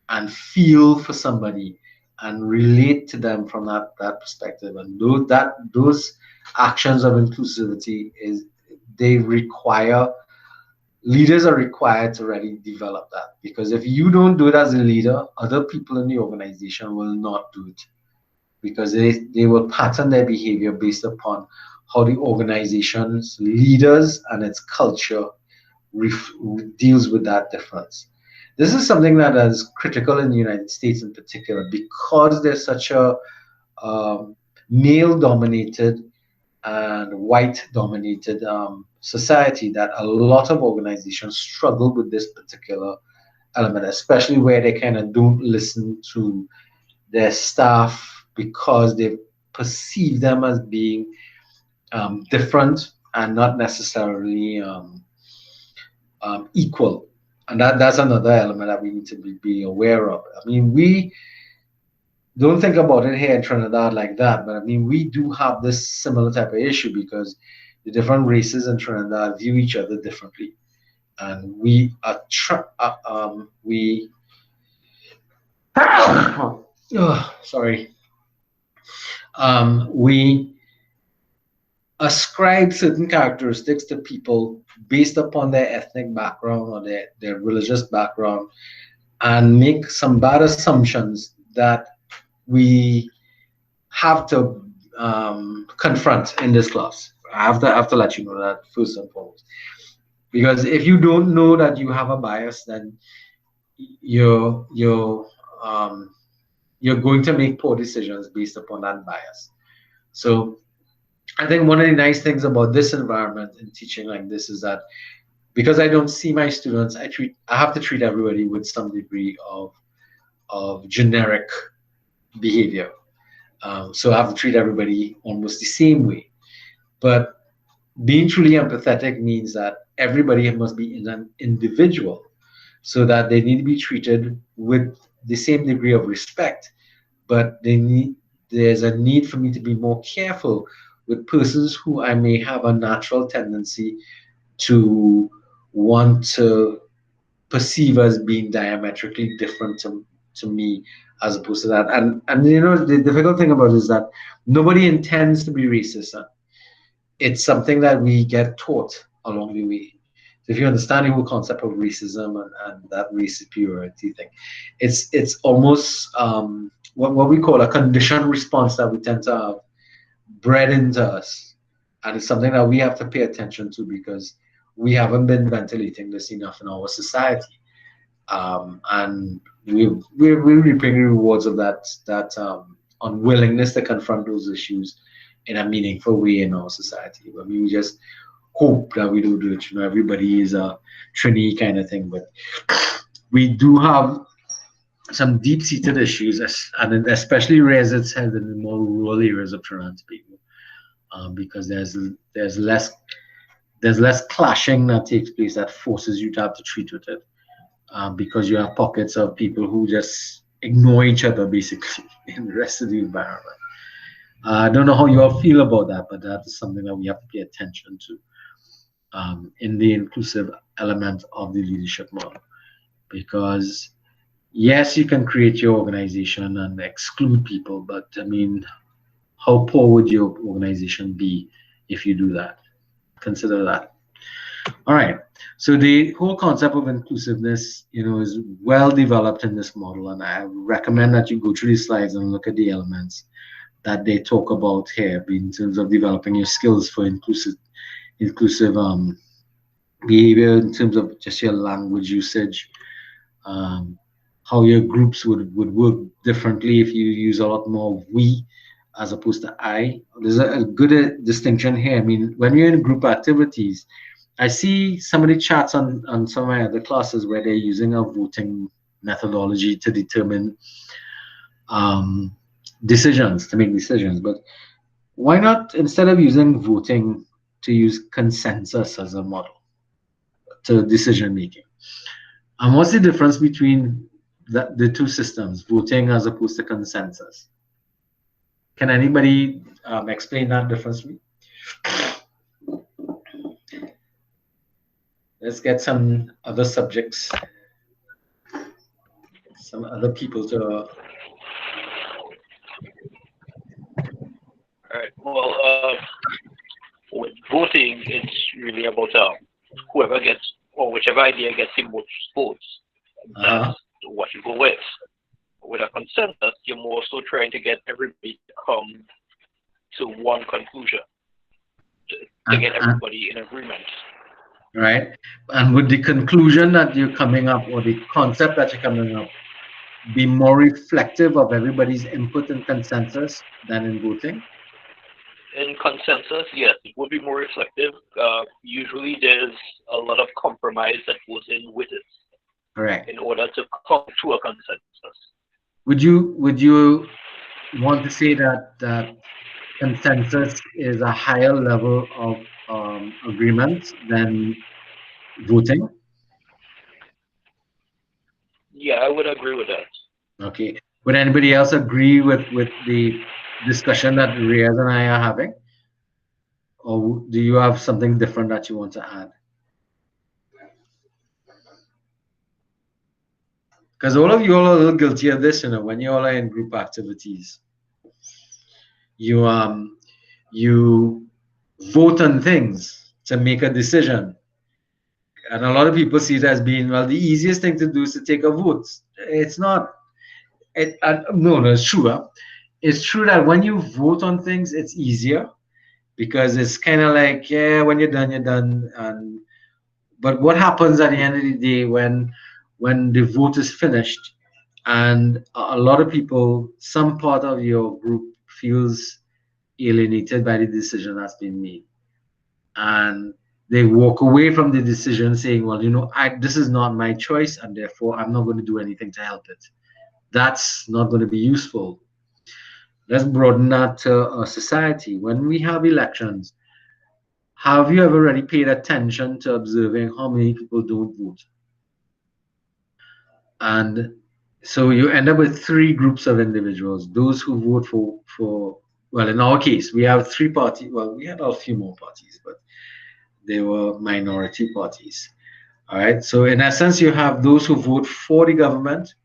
and feel for somebody and relate to them from that perspective. And those actions of inclusivity they require leaders are required to really develop that, because if you don't do it as a leader, other people in the organization will not do it, because they will pattern their behavior based upon how the organization's leaders and its culture deals with that difference. This is something that is critical in the United States in particular, because there's such a male-dominated and white-dominated society, that a lot of organizations struggle with this particular element, especially where they kind of don't listen to their staff because they perceive them as being different and not necessarily equal. And that's another element that we need to be aware of. I mean, we don't think about it here in Trinidad like that, but I mean, we do have this similar type of issue because the different races in Trinidad view each other differently, and we are sorry, we ascribe certain characteristics to people based upon their ethnic background or their religious background, and make some bad assumptions that we have to confront in this class. I have to let you know that first and foremost, because if you don't know that you have a bias, then you're going to make poor decisions based upon that bias. So I think one of the nice things about this environment in teaching like this is that because I don't see my students, I have to treat everybody with some degree of generic behavior. So I have to treat everybody almost the same way. But being truly empathetic means that everybody must be an individual, so that they need to be treated with the same degree of respect. But there's a need for me to be more careful with persons who I may have a natural tendency to want to perceive as being diametrically different to me, as opposed to that. And the difficult thing about it is that nobody intends to be racist. It's something that we get taught along the way. So if you understand the whole concept of racism and that race superiority thing, it's almost what we call a conditioned response that we tend to have bred into us, and it's something that we have to pay attention to because we haven't been ventilating this enough in our society, and we're reaping the rewards of that unwillingness to confront those issues in a meaningful way in our society. But we just hope that we don't do it. You know, everybody is a Trini kind of thing, but we do have some deep-seated issues, and it especially rears its head in the more rural areas of Trinidad and Tobago, because there's less clashing that takes place that forces you to have to treat with it, because you have pockets of people who just ignore each other basically in the rest of the environment. I don't know how you all feel about that, but that is something that we have to pay attention to in the inclusive element of the leadership model. Because yes, you can create your organization and exclude people, but I mean, how poor would your organization be if you do that? Consider that. All right. So the whole concept of inclusiveness, is well developed in this model, and I recommend that you go through these slides and look at the elements that they talk about here in terms of developing your skills for inclusive behavior, in terms of just your language usage, how your groups would work differently if you use a lot more we as opposed to I. There's a good distinction here. I mean, when you're in group activities, I see some of the charts on some of my other classes where they're using a voting methodology to determine decisions, to make decisions. But why not, instead of using voting, to use consensus as a model to decision making? And what's the difference between the two systems, voting as opposed to consensus? Can anybody explain that difference to me? Let's get some other subjects, some other people to. All right. Well, with voting, it's really about whoever gets, or whichever idea gets the most votes, that's what you go with. With a consensus, you're more so trying to get everybody to come to one conclusion, to get everybody in agreement. Right. And would the conclusion that you're coming up, or the concept that you're coming up, be more reflective of everybody's input and consensus than in voting? In consensus, yes, it would be more reflective. Usually there's a lot of compromise that goes in with it. Correct. In order to come to a consensus. Would you want to say that consensus is a higher level of agreement than voting? Yeah, I would agree with that. Okay. Would anybody else agree with the discussion that Reyes and I are having? Or do you have something different that you want to add? Because all of you all are a little guilty of this, when you all are in group activities. You vote on things to make a decision. And a lot of people see it as being, well, the easiest thing to do is to take a vote. It's not. No, it's true. It's true that when you vote on things, it's easier because it's kind of like, yeah, when you're done, you're done. But what happens at the end of the day when the vote is finished, and a lot of people, some part of your group feels alienated by the decision that's been made, and they walk away from the decision saying, well, this is not my choice, and therefore I'm not going to do anything to help it. That's not going to be useful. Let's broaden that to society. When we have elections, have you ever really paid attention to observing how many people don't vote? And so you end up with three groups of individuals: those who vote for well, in our case, we have three parties. Well, we had a few more parties, but they were minority parties. All right. So in essence, you have those who vote for the government.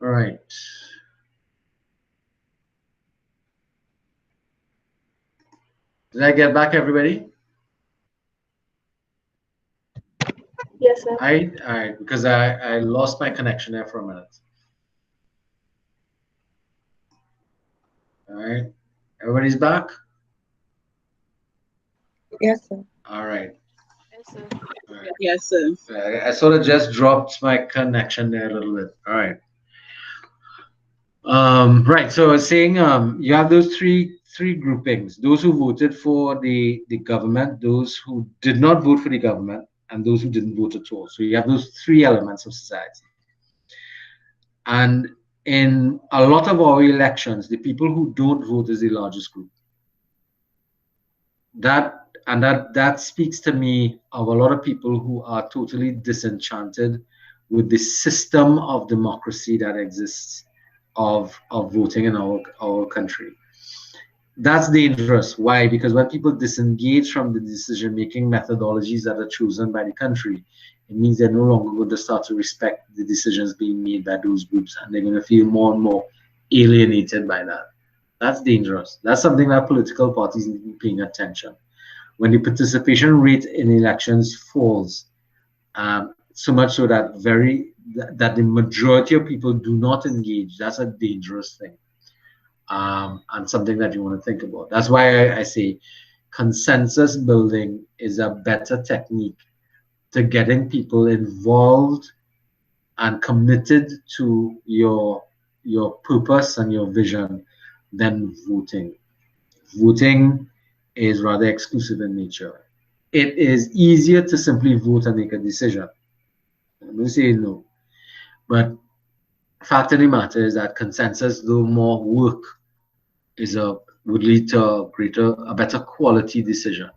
All right. Did I get back everybody? Yes, sir. All right, because I lost my connection there for a minute. All right, everybody's back? Yes, sir. All right. Yes, sir. All right. Yes, sir. I sort of just dropped my connection there a little bit. All right. Right. So I was saying, you have those three groupings: those who voted for the government, those who did not vote for the government, and those who didn't vote at all. So you have those three elements of society. And in a lot of our elections, the people who don't vote is the largest group. That speaks to me of a lot of people who are totally disenchanted with the system of democracy that exists of voting in our country. That's dangerous. Why? Because when people disengage from the decision-making methodologies that are chosen by the country, it means they're no longer going to start to respect the decisions being made by those groups, and they're going to feel more and more alienated by that. That's dangerous. That's something that political parties need to be paying attention. When the participation rate in elections falls, so much so that that the majority of people do not engage, that's a dangerous thing. And something that you want to think about. That's why I say consensus building is a better technique to getting people involved and committed to your purpose and your vision than voting. Voting is rather exclusive in nature. It is easier to simply vote and make a decision. I'm going to say no. But fact of the matter is that consensus, though more work, would lead to a better quality decision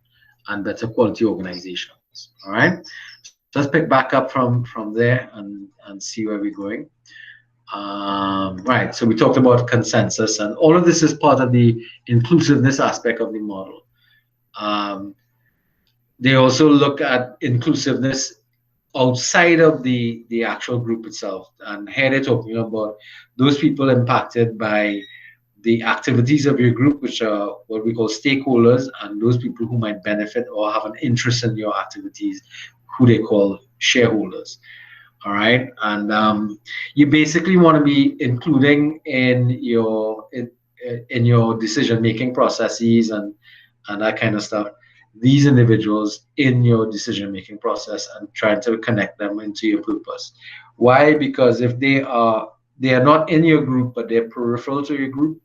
and better quality organizations. All right. So let's pick back up from there and see where we're going. Right. So we talked about consensus, and all of this is part of the inclusiveness aspect of the model. They also look at inclusiveness outside of the actual group itself, and here they're talking about those people impacted by the activities of your group, which are what we call stakeholders, and those people who might benefit or have an interest in your activities, who they call shareholders. All right, and you basically want to be including in your decision making processes and that kind of stuff, these individuals in your decision making process and trying to connect them into your purpose. Why? Because if they are not in your group but they're peripheral to your group,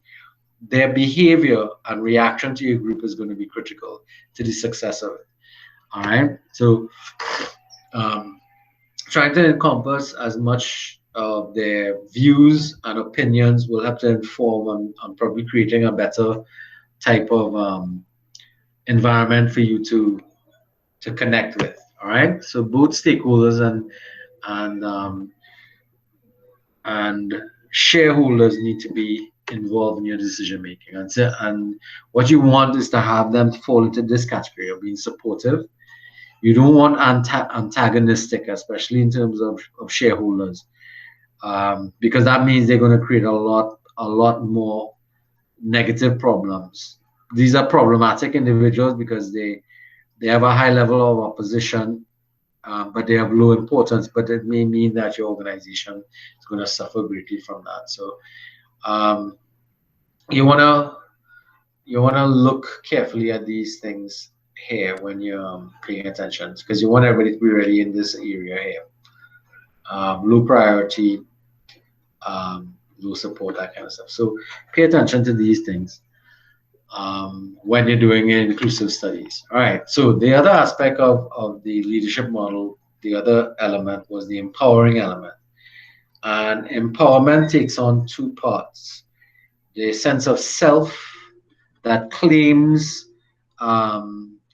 their behavior and reaction to your group is going to be critical to the success of it. All right. So trying to encompass as much of their views and opinions will have to inform on probably creating a better type of environment for you to connect with. All right. So both stakeholders and shareholders need to be involved in your decision making. And what you want is to have them fall into this category of being supportive. You don't want antagonistic, especially in terms of shareholders, because that means they're going to create a lot more negative problems. These are problematic individuals because they have a high level of opposition, but they have low importance. But it may mean that your organization is going to suffer greatly from that. So you wanna look carefully at these things here when you're paying attention, because you want everybody to be ready in this area here. Low priority, low support, that kind of stuff. So pay attention to these things when you're doing inclusive studies. All right. So the other aspect of the leadership model, the other element was the empowering element. And empowerment takes on two parts: the sense of self that claims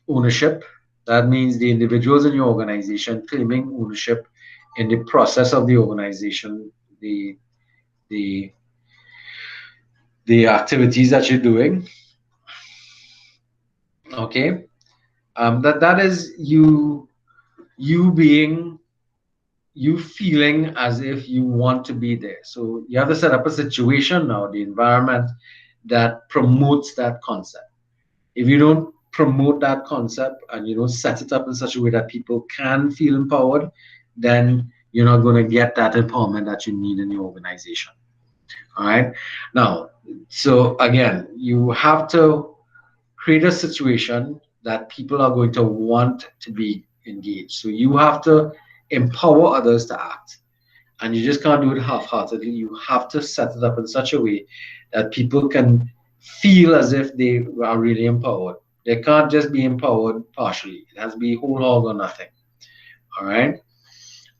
ownership. That means the individuals in your organization claiming ownership in the process of the organization, the the the activities that you're doing. Okay, that is you being you feeling as if you want to be there. So you have to set up a situation now, the environment that promotes that concept. If you don't promote that concept and you don't set it up in such a way that people can feel empowered, then you're not going to get that empowerment that you need in your organization. All right. Now, so again, you have to create a situation that people are going to want to be engaged. So you have to empower others to act. And you just can't do it half-heartedly. You have to set it up in such a way that people can feel as if they are really empowered. They can't just be empowered partially. It has to be whole hog or nothing. All right.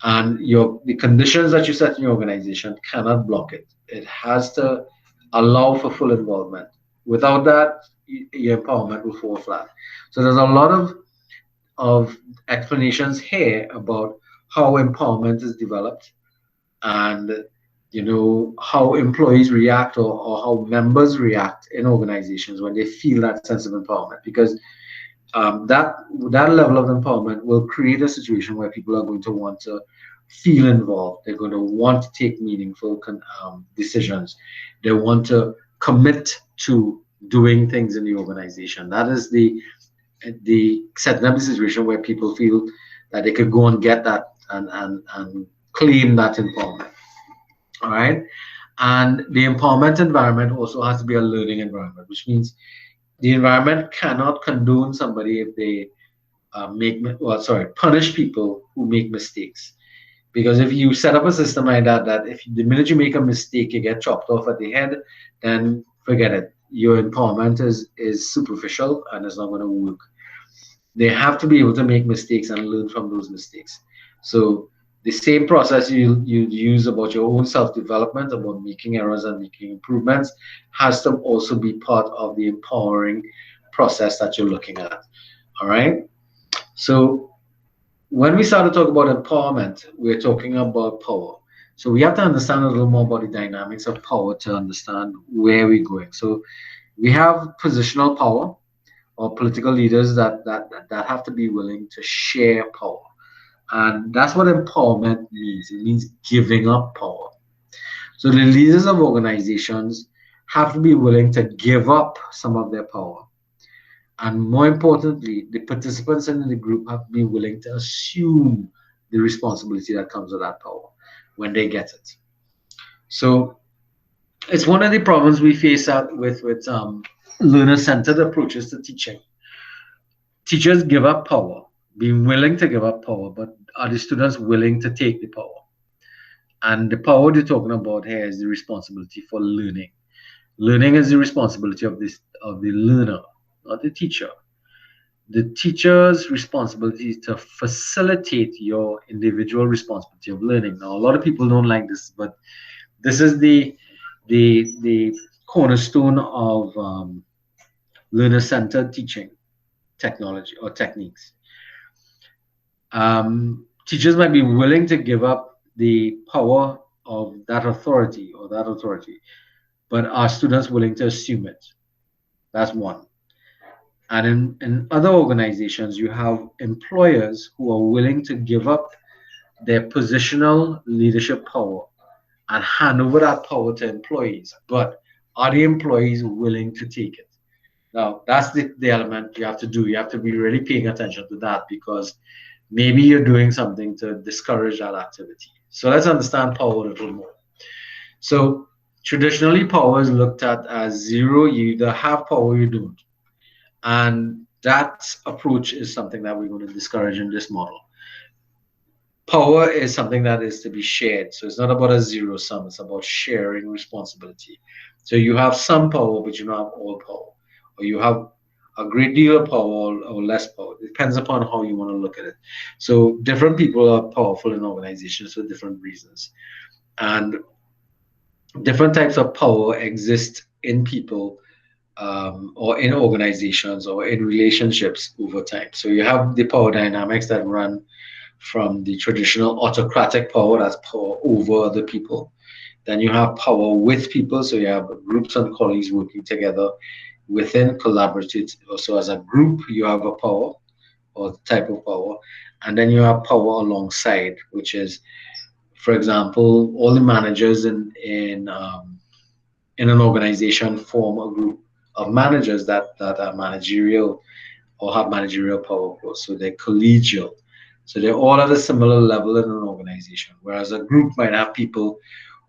And the conditions that you set in your organization cannot block it. It has to allow for full involvement. Without that, your empowerment will fall flat. So there's a lot of explanations here about how empowerment is developed, and how employees react, or how members react in organizations when they feel that sense of empowerment, because that level of empowerment will create a situation where people are going to want to feel involved. They're going to want to take meaningful decisions. They want to commit to doing things in the organization. That is the setting up the situation where people feel that they could go and get that and claim that empowerment. All right. And the empowerment environment also has to be a learning environment, which means the environment cannot condone somebody if they punish people who make mistakes. Because if you set up a system like that, if the minute you make a mistake, you get chopped off at the head, then forget it. Your empowerment is superficial and it's not going to work. They have to be able to make mistakes and learn from those mistakes. So the same process you use about your own self-development, about making errors and making improvements, has to also be part of the empowering process that you're looking at. All right. So when we start to talk about empowerment, we're talking about power. So we have to understand a little more about the dynamics of power to understand where we're going. So we have positional power, or political leaders that have to be willing to share power. And that's what empowerment means. It means giving up power. So the leaders of organizations have to be willing to give up some of their power. And more importantly, the participants in the group have to be willing to assume the responsibility that comes with that power when they get it. So it's one of the problems we face out with learner-centered approaches to teaching. Teachers give up power, being willing to give up power, but are the students willing to take the power? And the power they're talking about here is the responsibility for learning. Learning is the responsibility of the learner, not the teacher. The teacher's responsibility is to facilitate your individual responsibility of learning. Now, a lot of people don't like this, but this is the cornerstone of learner-centered teaching technology or techniques. Teachers might be willing to give up the power of that authority, but are students willing to assume it? That's one. And in other organizations, you have employers who are willing to give up their positional leadership power and hand over that power to employees. But are the employees willing to take it? Now, that's the element you have to do. You have to be really paying attention to that, because maybe you're doing something to discourage that activity. So let's understand power a little more. So traditionally, power is looked at as zero. You either have power or you don't. And that approach is something that we're going to discourage in this model. Power is something that is to be shared. So it's not about a zero sum. It's about sharing responsibility. So you have some power, but you don't have all power. Or you have a great deal of power or less power. It depends upon how you want to look at it. So different people are powerful in organizations for different reasons. And different types of power exist in people, or in organizations, or in relationships over time. So you have the power dynamics that run from the traditional autocratic power, that's power over other people. Then you have power with people, so you have groups and colleagues working together within collaborative. So as a group, you have a power, or type of power, and then you have power alongside, which is, for example, all the managers in an organization form a group of managers that are managerial or have managerial power. So they're collegial. So they're all at a similar level in an organization, whereas a group might have people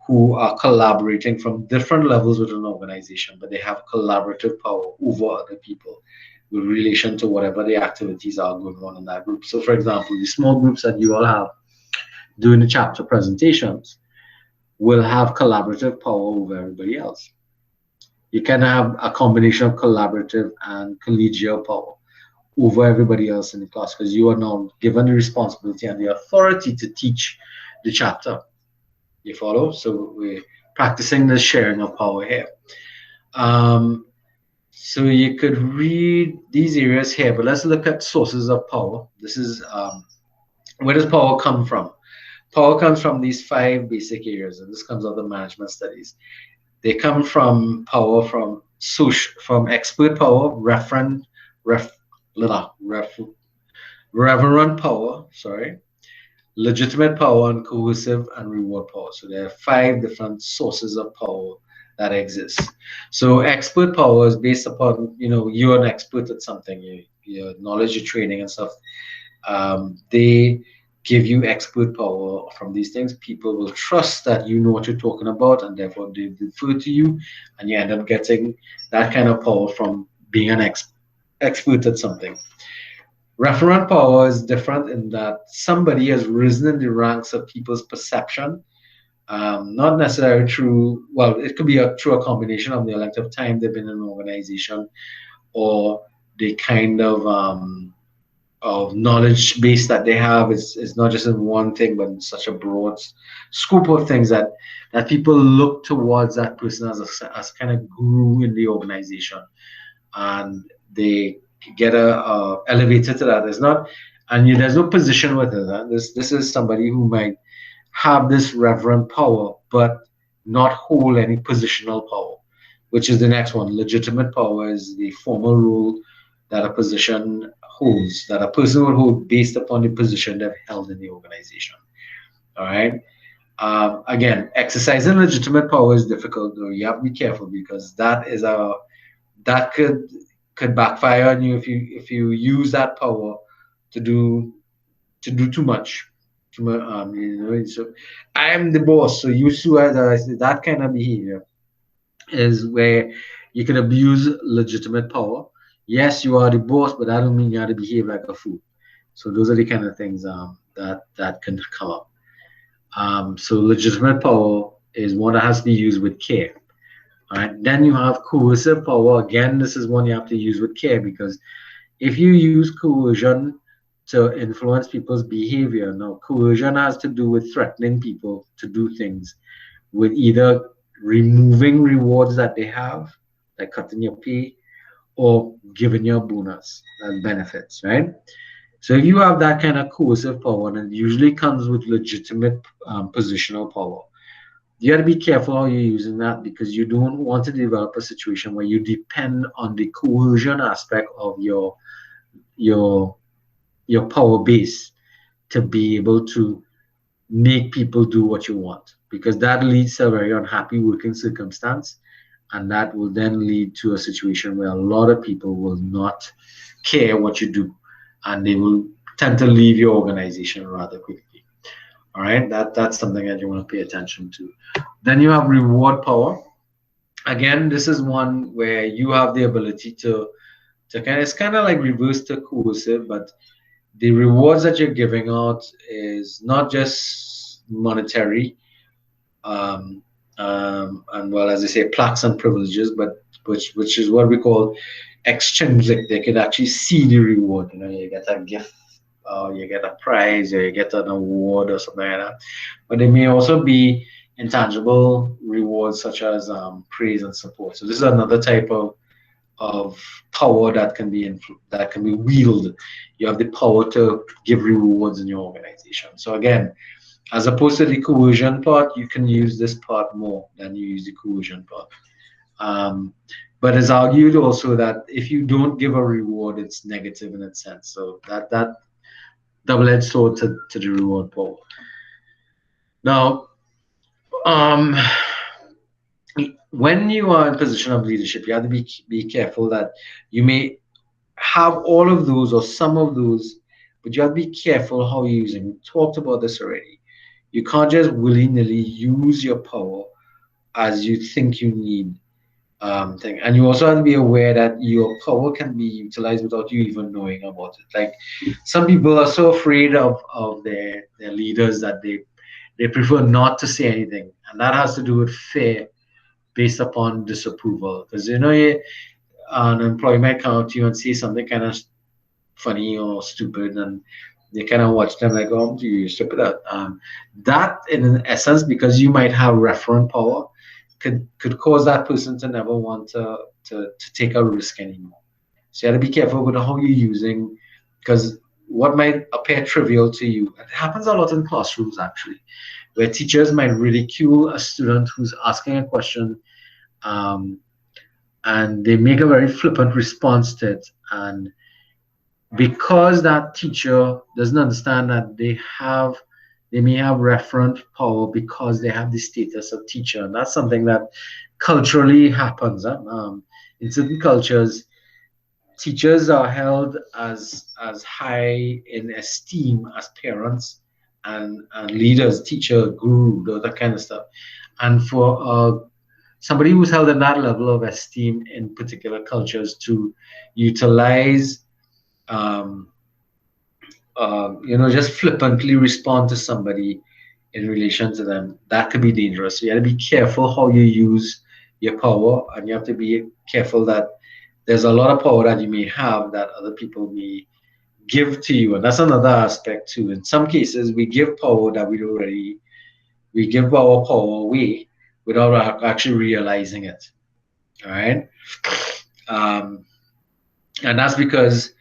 who are collaborating from different levels within an organization, but they have collaborative power over other people with relation to whatever the activities are going on in that group. So for example, the small groups that you all have doing the chapter presentations will have collaborative power over everybody else. You can have a combination of collaborative and collegial power over everybody else in the class, because you are now given the responsibility and the authority to teach the chapter. You follow? So we're practicing the sharing of power here. So you could read these areas here, but let's look at sources of power. This is where does power come from? Power comes from these 5 basic areas, and this comes out of the management studies. They come from power from expert power, reverent power, legitimate power, and coercive and reward power. So there are 5 different sources of power that exist. So expert power is based upon, you're an expert at something, your knowledge, your training and stuff. They give you expert power from these things. People will trust that you know what you're talking about, and therefore they defer to you, and you end up getting that kind of power from being an expert at something. Referent power is different in that somebody has risen in the ranks of people's perception, not necessarily through, well, it could be through a combination of the length of time they've been in an organization, or the kind of knowledge base that they have. It's not just in one thing, but in such a broad scope of things that people look towards that person as kind of guru in the organization, and they get elevated to that. There's no position with it. Huh? This is somebody who might have this reverent power, but not hold any positional power, which is the next one. Legitimate power is the formal role that a position holds, that a person will hold based upon the position they've held in the organization. All right. Again, exercising legitimate power is difficult, though. You have to be careful, because that could backfire on you if you use that power to do too much. So I am the boss, so you sue us. That kind of behavior is where you can abuse legitimate power. Yes, you are the boss, but that don't mean you have to behave like a fool. So those are the kind of things that can come up. So legitimate power is one that has to be used with care. All right. Then you have coercive power. Again, this is one you have to use with care, because if you use coercion to influence people's behavior, now coercion has to do with threatening people to do things, with either removing rewards that they have, like cutting your pay, or giving you a bonus as benefits, right? So if you have that kind of coercive power, and it usually comes with legitimate positional power, you got to be careful how you're using that, because you don't want to develop a situation where you depend on the coercion aspect of your power base to be able to make people do what you want, because that leads to a very unhappy working circumstance, and that will then lead to a situation where a lot of people will not care what you do, and they will tend to leave your organization rather quickly. All right, that's something that you want to pay attention to. Then you have reward power. Again, this is one where you have the ability to it's kind of like reverse to coercive, but the rewards that you're giving out is not just monetary, and well, as I say, plaques and privileges, but which is what we call extrinsic. They could actually see the reward. You get a gift, or you get a prize, or you get an award, or something like that. But they may also be intangible rewards, such as praise and support. So this is another type of power that can be wielded. You have the power to give rewards in your organization. So again, as opposed to the coercion part, you can use this part more than you use the coercion part. but it's argued also that if you don't give a reward, it's negative in its sense. So that double-edged sword to the reward power. Now, when you are in position of leadership, you have to be careful that you may have all of those or some of those, but you have to be careful how you're using. We talked about this already. You can't just willy-nilly use your power as you think you need. Thing. And you also have to be aware that your power can be utilized without you even knowing about it. Like some people are so afraid of their leaders that they prefer not to say anything, and that has to do with fear based upon disapproval. Because an employee might come up to you and say something kind of funny or stupid, and they kind of watch them like, oh, you stupid. That in essence, because you might have referent power, could cause that person to never want to take a risk anymore. So you have to be careful with how you're using, because what might appear trivial to you, it happens a lot in classrooms actually, where teachers might ridicule a student who's asking a question, and they make a very flippant response to it, and because that teacher doesn't understand that they may have referent power because they have the status of teacher, and that's something that culturally happens. In certain cultures, teachers are held as high in esteem as parents and leaders, teacher, guru, that kind of stuff. And for somebody who's held in that level of esteem in particular cultures to utilize just flippantly respond to somebody in relation to them, that could be dangerous. So you have to be careful how you use your power, and you have to be careful that there's a lot of power that you may have that other people may give to you, and that's another aspect too. In some cases, we give power that we give our power away without actually realizing it. All right, and that's because.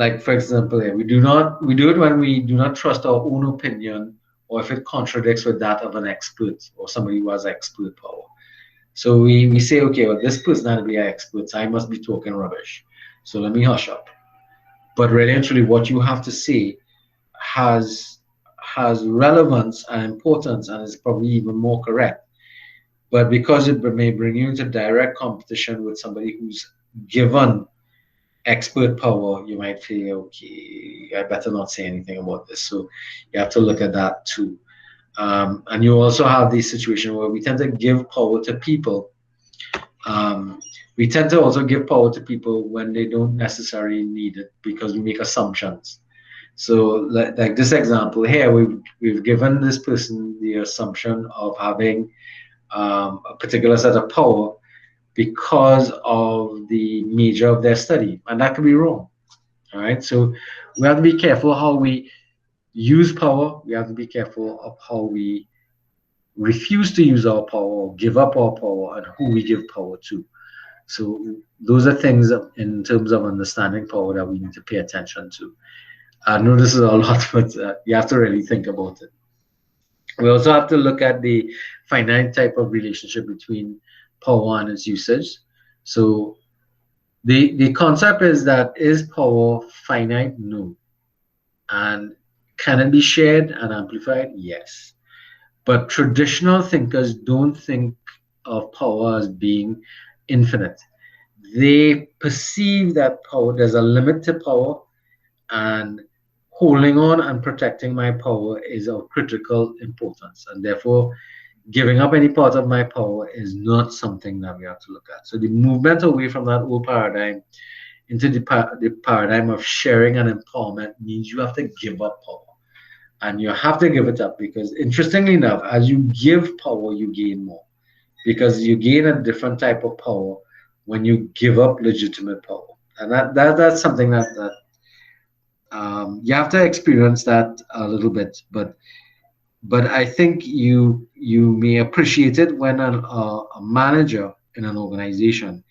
Like for example, we do it when we do not trust our own opinion, or if it contradicts with that of an expert or somebody who has expert power. So we say, okay, well, this person had to be an expert, so I must be talking rubbish. So let me hush up. But really and truly, what you have to say has relevance and importance, and is probably even more correct. But because it may bring you into direct competition with somebody who's given expert power, you might feel, okay, I better not say anything about this. So you have to look at that too. And you also have this situation where we tend to give power to people. We tend to also give power to people when they don't necessarily need it, because we make assumptions. So like this example here, we've given this person the assumption of having a particular set of power because of the major of their study, and that could be wrong. All right, so we have to be careful how we use power. We have to be careful of how we refuse to use our power or give up our power, and who we give power to. So those are things in terms of understanding power that we need to pay attention to. I know this is a lot, but you have to really think about it. We also have to look at the finite type of relationship between power and its usage. So the concept is that, is power finite? No. And can it be shared and amplified? Yes. But traditional thinkers don't think of power as being infinite. They perceive that power, there's a limit to power, and holding on and protecting my power is of critical importance, and therefore giving up any part of my power is not something that we have to look at. So the movement away from that old paradigm into the paradigm of sharing and empowerment means you have to give up power. And you have to give it up, because interestingly enough, as you give power, you gain more, because you gain a different type of power when you give up legitimate power. And that's something that you have to experience that a little bit, but I think you may appreciate it when a manager in an organization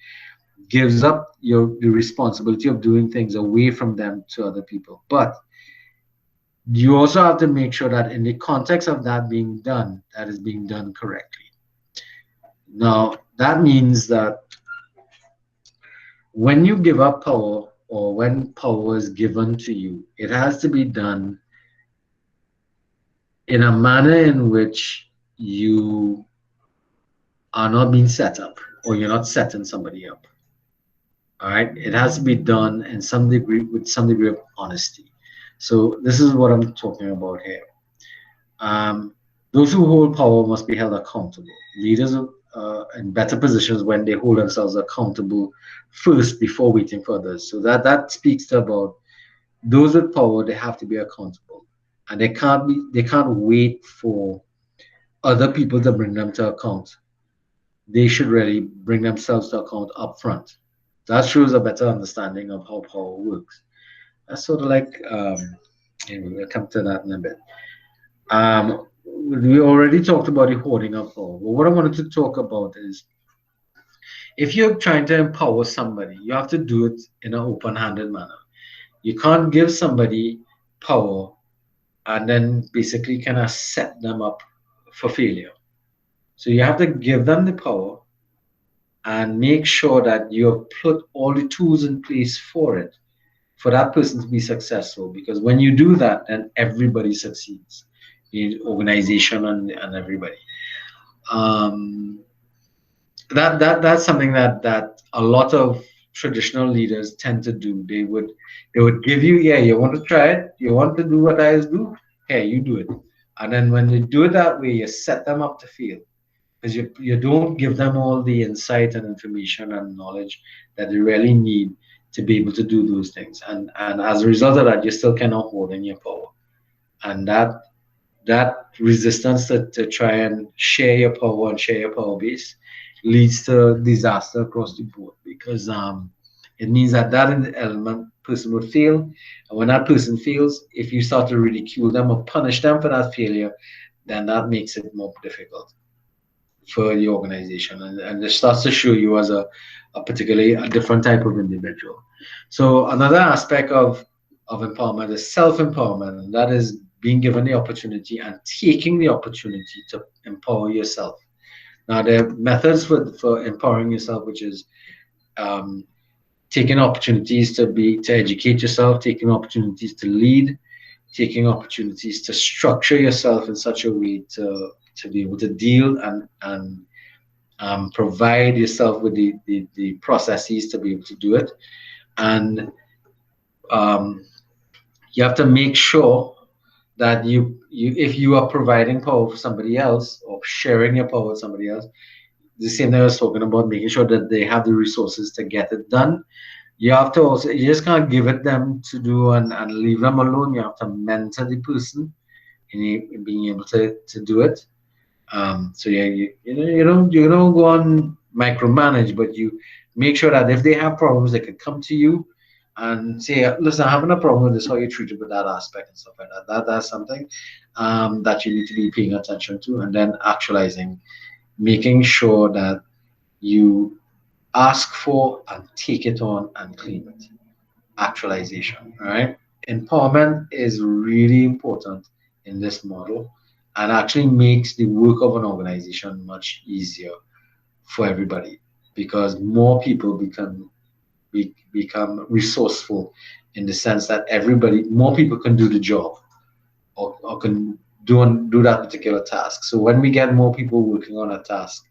gives up the responsibility of doing things away from them to other people. But you also have to make sure that in the context of that being done, that is being done correctly. Now, that means that when you give up power or when power is given to you, it has to be done in a manner in which you are not being set up or you're not setting somebody up. All right, it has to be done in some degree with some degree of honesty. So this is what I'm talking about here. Those who hold power must be held accountable. Leaders are in better positions when they hold themselves accountable first before waiting for others. So that speaks to about those with power. They have to be accountable, and they can't wait for other people to bring them to account. They should really bring themselves to account up front. That shows a better understanding of how power works. That's sort of like anyway, we'll come to that in a bit. We already talked about the hoarding of power. But what I wanted to talk about is if you're trying to empower somebody, you have to do it in an open-handed manner. You can't give somebody power and then basically kind of set them up for failure. So you have to give them the power and make sure that you have put all the tools in place for it, for that person to be successful. Because when you do that, then everybody succeeds, the organization and everybody. That's something that a lot of traditional leaders tend to do. They would give you, yeah, you want to try it, you want to do what I do, hey, you do it. And then when they do it that way, you set them up to fail. Because you don't give them all the insight and information and knowledge that they really need to be able to do those things. And as a result of that, you're still kind of holding your power. And that resistance to try and share your power and share your power base leads to disaster across the board, because it means that element person would fail. And when that person fails, if you start to ridicule them or punish them for that failure, then that makes it more difficult for the organization, and it starts to show you as a particularly a different type of individual. So another aspect of empowerment is self-empowerment, and that is being given the opportunity and taking the opportunity to empower yourself. Now there are methods for empowering yourself, which is taking opportunities to educate yourself, taking opportunities to lead, taking opportunities to structure yourself in such a way to be able to deal and provide yourself with the processes to be able to do it. And you have to make sure that if you are providing power for somebody else or sharing your power with somebody else, the same thing I was talking about, making sure that they have the resources to get it done. You have to also, you just can't give it them to do and leave them alone. You have to mentor the person in being able to do it. So yeah, you don't go on micromanage, but you make sure that if they have problems, they can come to you and say, listen, I'm having a problem with this, how you treat it with that aspect and stuff like that. That's something that you need to be paying attention to, and then actualizing, making sure that you ask for and take it on and claim it. Actualization, right? Empowerment is really important in this model and actually makes the work of an organization much easier for everybody, because more people become resourceful in the sense that more people can do the job or can do that particular task. So when we get more people working on a task,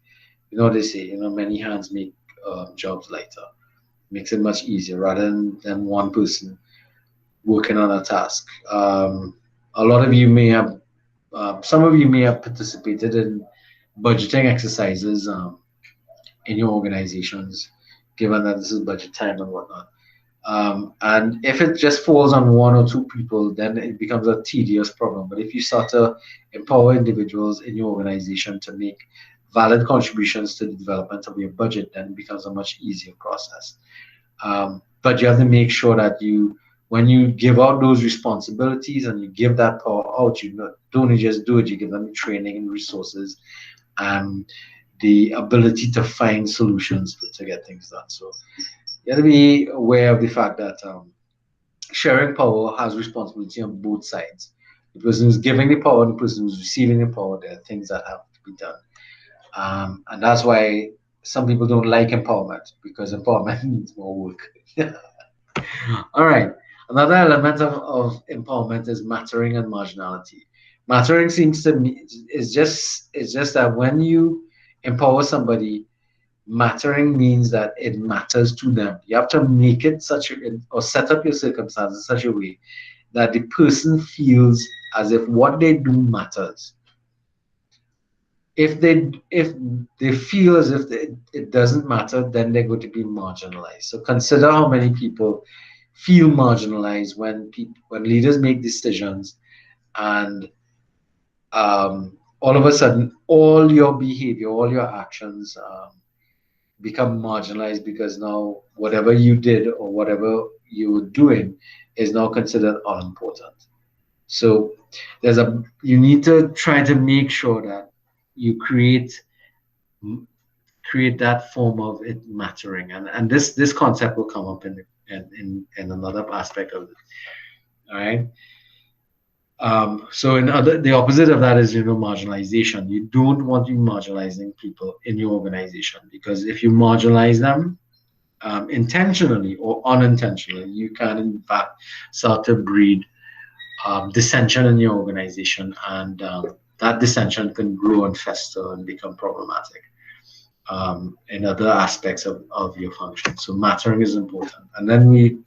they say, many hands make jobs lighter. Makes it much easier rather than one person working on a task. A lot of you may have, some of you may have participated in budgeting exercises in your organizations, given that this is budget time and whatnot. And if it just falls on one or two people, then it becomes a tedious problem. But if you start to empower individuals in your organization to make valid contributions to the development of your budget, then it becomes a much easier process. But you have to make sure that when you give out those responsibilities and you give that power out, you don't just do it, you give them training and resources and the ability to find solutions to get things done. So you have to be aware of the fact that sharing power has responsibility on both sides. The person who's giving the power and the person who's receiving the power, there are things that have to be done. And that's why some people don't like empowerment because empowerment needs more work. All right. Another element of empowerment is mattering and marginality. Mattering seems to me is just that when you empower somebody, mattering means that it matters to them. You have to make it such a, or set up your circumstances in such a way that the person feels as if what they do matters. If they feel as if it doesn't matter, then they're going to be marginalized. So consider how many people feel marginalized when leaders make decisions, and all of a sudden all your behavior, all your actions become marginalized, because now whatever you did or whatever you were doing is now considered unimportant. So you need to try to make sure that you create that form of it mattering, and this concept will come up in another aspect of it. All right. So the opposite of that is, marginalization. You don't want to be marginalizing people in your organization, because if you marginalize them intentionally or unintentionally, you can in fact start to breed dissension in your organization, and that dissension can grow and fester and become problematic in other aspects of your function. So mattering is important. And then we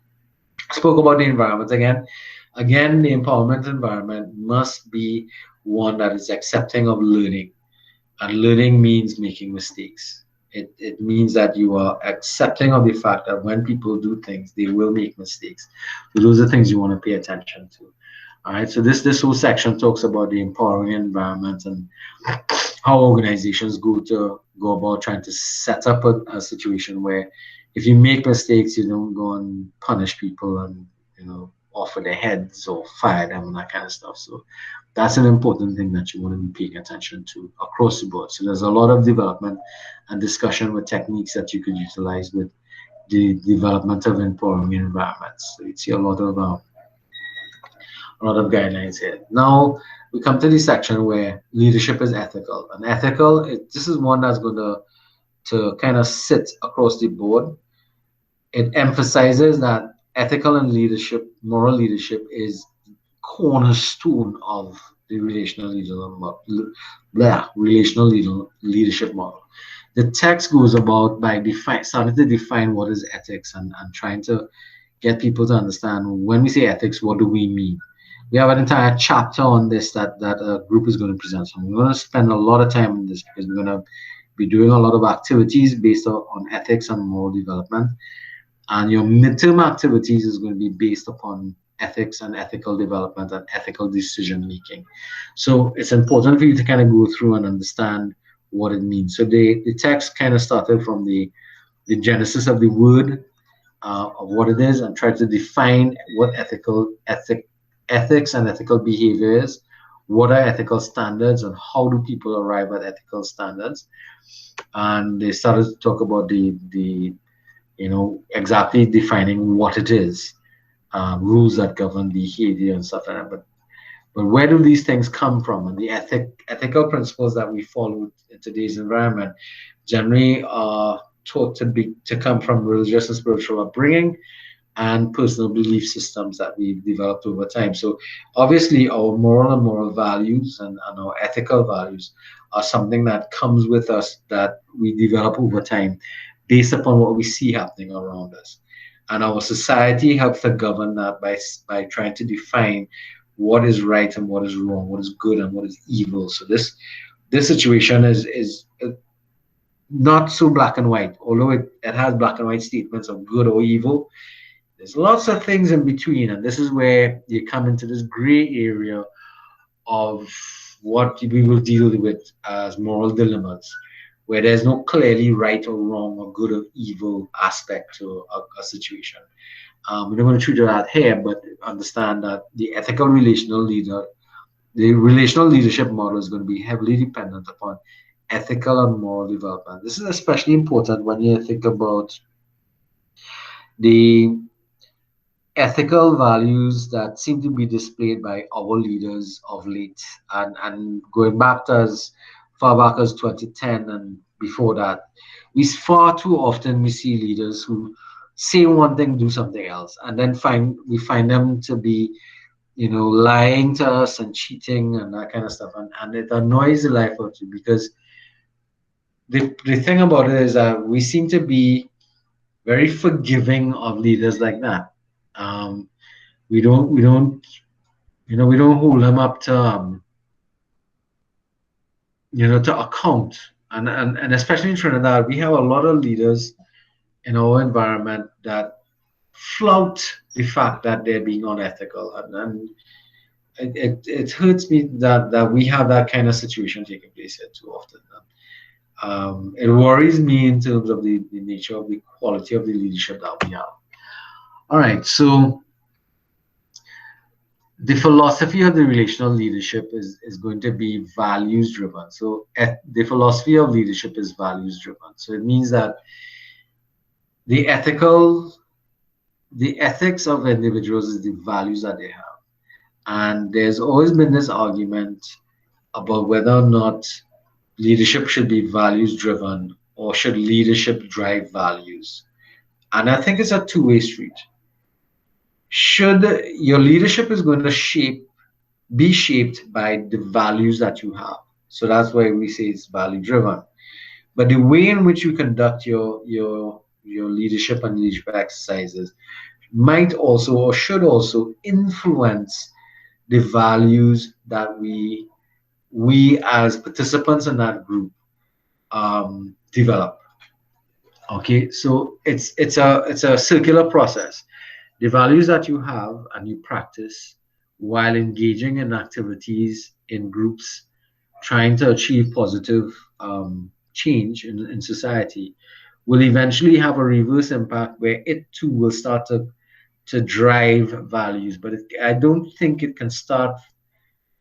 spoke about the environment again. Again, the empowerment environment must be one that is accepting of learning. And learning means making mistakes. It means that you are accepting of the fact that when people do things, they will make mistakes. So those are things you want to pay attention to. All right. So this whole section talks about the empowering environment and how organizations go about trying to set up a situation where if you make mistakes, you don't go and punish people and offer their heads or fire them and that kind of stuff. So that's an important thing that you want to be paying attention to across the board. So there's a lot of development and discussion with techniques that you could utilize with the development of empowering environments. So you see a lot of guidelines here. Now we come to the section where leadership is ethical. And ethical, this is one that's going to kind of sit across the board. It emphasizes that ethical and leadership, moral leadership, is cornerstone of the relational leadership model. The text goes about by starting to define what is ethics, and trying to get people to understand, when we say ethics, what do we mean? We have an entire chapter on this that a group is going to present. So we're going to spend a lot of time on this, because we're going to be doing a lot of activities based on ethics and moral development. And your midterm activities is going to be based upon ethics and ethical development and ethical decision making. So it's important for you to kind of go through and understand what it means. So the text kind of started from the genesis of the word, of what it is, and tried to define what ethics and ethical behavior is, what are ethical standards, and how do people arrive at ethical standards. And they started to talk about the exactly defining what it is, rules that govern behavior and stuff like that. But where do these things come from? And the ethical principles that we follow in today's environment generally are taught to come from religious and spiritual upbringing and personal belief systems that we've developed over time. So obviously our moral values and our ethical values are something that comes with us, that we develop over time based upon what we see happening around us. And our society helps to govern that by trying to define what is right and what is wrong, what is good and what is evil. So this situation is not so black and white, although it has black and white statements of good or evil. There's lots of things in between, and this is where you come into this gray area of what we will deal with as moral dilemmas, where there's no clearly right or wrong or good or evil aspect to a situation. We're not going to treat that here, but understand that the relational leadership model is going to be heavily dependent upon ethical and moral development. This is especially important when you think about the ethical values that seem to be displayed by our leaders of late, and going back to as far back as 2010 and before that, we far too often we see leaders who say one thing, do something else, and then we find them to be, lying to us and cheating and that kind of stuff, and it annoys the life out of you, because the thing about it is that we seem to be very forgiving of leaders like that. We don't hold them up to to account, and especially in Trinidad, we have a lot of leaders in our environment that flout the fact that they're being unethical, and it hurts me that we have that kind of situation taking place here too often. It worries me in terms of the nature of the quality of the leadership that we have. All right, so the philosophy of the relational leadership is going to be values driven. So the philosophy of leadership is values driven. So it means that the ethics of individuals is the values that they have. And there's always been this argument about whether or not leadership should be values driven or should leadership drive values. And I think it's a two-way street. Should your leadership is going to be shaped by the values that you have. So that's why we say it's value driven. But the way in which you conduct your leadership and leadership exercises might also or should also influence the values that we as participants in that group develop. Okay, so it's a circular process. The values that you have and you practice while engaging in activities in groups, trying to achieve positive change in society, will eventually have a reverse impact where it too will start to drive values. But I don't think it can start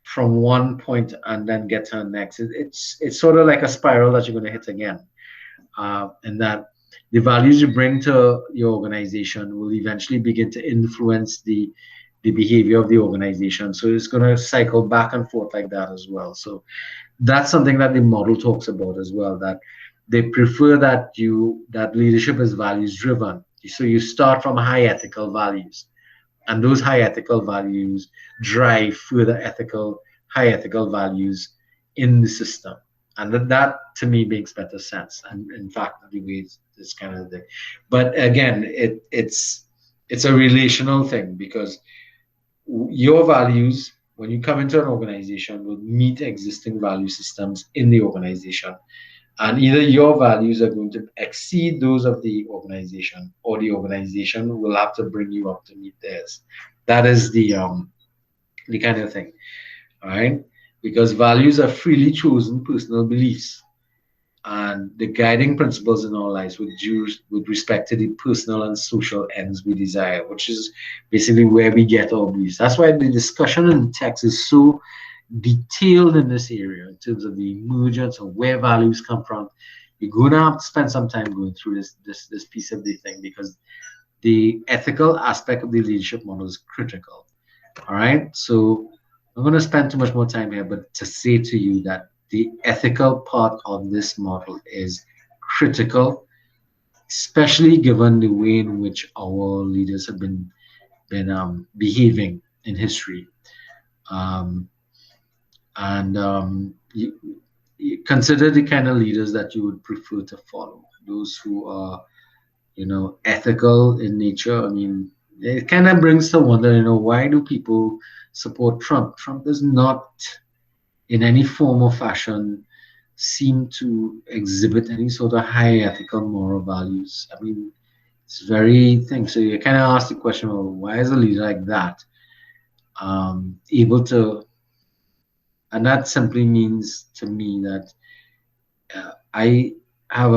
from one point and then get to the next. It's sort of like a spiral that you're going to hit again, and that the values you bring to your organization will eventually begin to influence the behavior of the organization. So it's going to cycle back and forth like that as well. So that's something that the model talks about as well, that they prefer that leadership is values driven. So you start from high ethical values, and those high ethical values drive further high ethical values in the system. And that to me makes better sense. And in fact, the way it's kind of thing. But again, it's a relational thing, because your values, when you come into an organization, will meet existing value systems in the organization. And either your values are going to exceed those of the organization, or the organization will have to bring you up to meet theirs. That is the kind of thing. All right, because values are freely chosen personal beliefs and the guiding principles in our lives with respect to the personal and social ends we desire, which is basically where we get our beliefs. That's why the discussion in the text is so detailed in this area in terms of the emergence of where values come from. You're going to have to spend some time going through this piece of the thing, because the ethical aspect of the leadership model is critical. All right, so I'm going to spend too much more time here, but to say to you that the ethical part of this model is critical, especially given the way in which our leaders have been behaving in history. You consider the kind of leaders that you would prefer to follow. Those who are, ethical in nature. I mean, it kind of brings to wonder, why do people support Trump? Trump does not, in any form or fashion, seem to exhibit any sort of high ethical moral values. I mean, it's very thing. So you kind of ask the question, well, why is a leader like that able to? And that simply means to me that I have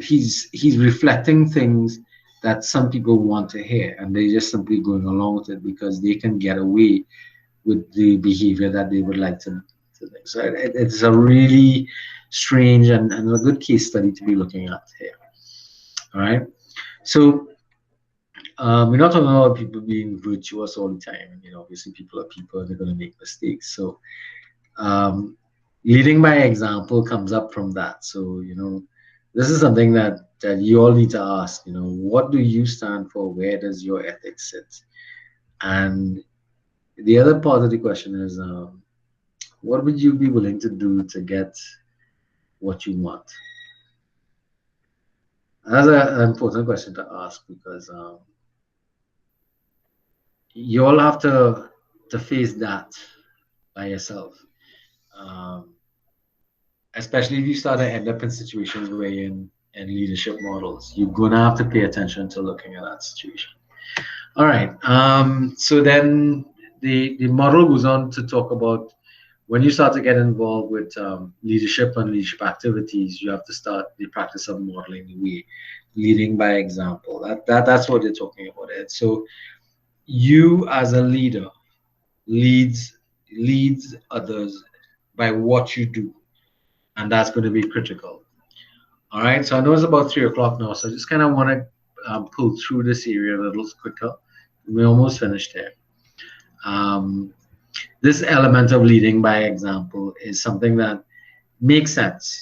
he's reflecting things that some people want to hear, and they're just simply going along with it because they can get away with the behavior that they would like to think. So it's a really strange and a good case study to be looking at here. All right, so we're not talking about people being virtuous all the time. Obviously people are people, and they're going to make mistakes. So leading by example comes up from that. So, this is something that you all need to ask, what do you stand for? Where does your ethics sit? And the other part of the question is, what would you be willing to do to get what you want? That's an important question to ask, because you all have to face that by yourself. Um, Especially if you start to end up in situations where you're in leadership models, you're gonna have to pay attention to looking at that situation. All right. So then the model goes on to talk about when you start to get involved with leadership and leadership activities, you have to start the practice of modeling the way, leading by example. That's what they're talking about. It. So you as a leader leads others by what you do, and that's going to be critical. All right, so I know it's about 3 o'clock now, so I just kind of want to pull through this area a little quicker. We're almost finished here. This element of leading by example is something that makes sense.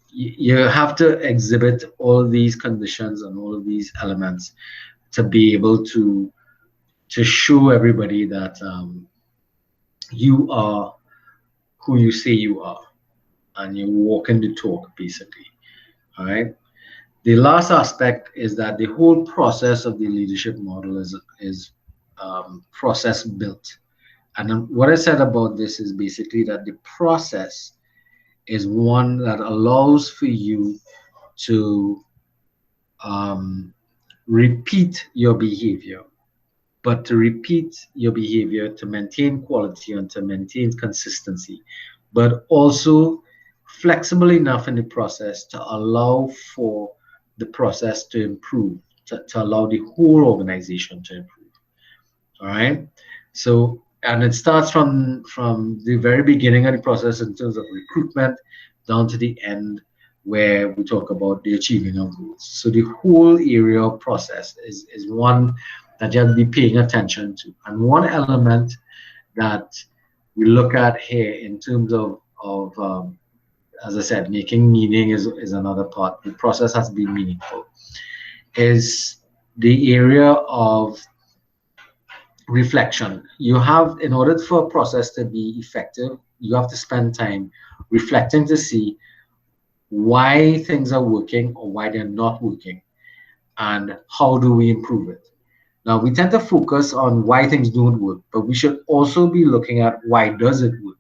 You have to exhibit all these conditions and all of these elements to be able to show everybody that you are who you say you are, and you're walking the talk, basically. All right. The last aspect is that the whole process of the leadership model is process built. And what I said about this is basically that the process is one that allows for you to repeat your behavior, but to repeat your behavior to maintain quality and to maintain consistency, but also flexible enough in the process to allow for the process to improve, to allow the whole organization to improve. All right. So, and it starts from the very beginning of the process in terms of recruitment down to the end where we talk about the achieving of goals. So the whole area of process is one that you have to be paying attention to. And one element that we look at here in terms of as I said, making meaning is another part. The process has to be meaningful. Is the area of reflection. You have, in order for a process to be effective, you have to spend time reflecting to see why things are working or why they're not working, and how do we improve it. Now, we tend to focus on why things don't work, but we should also be looking at why does it work.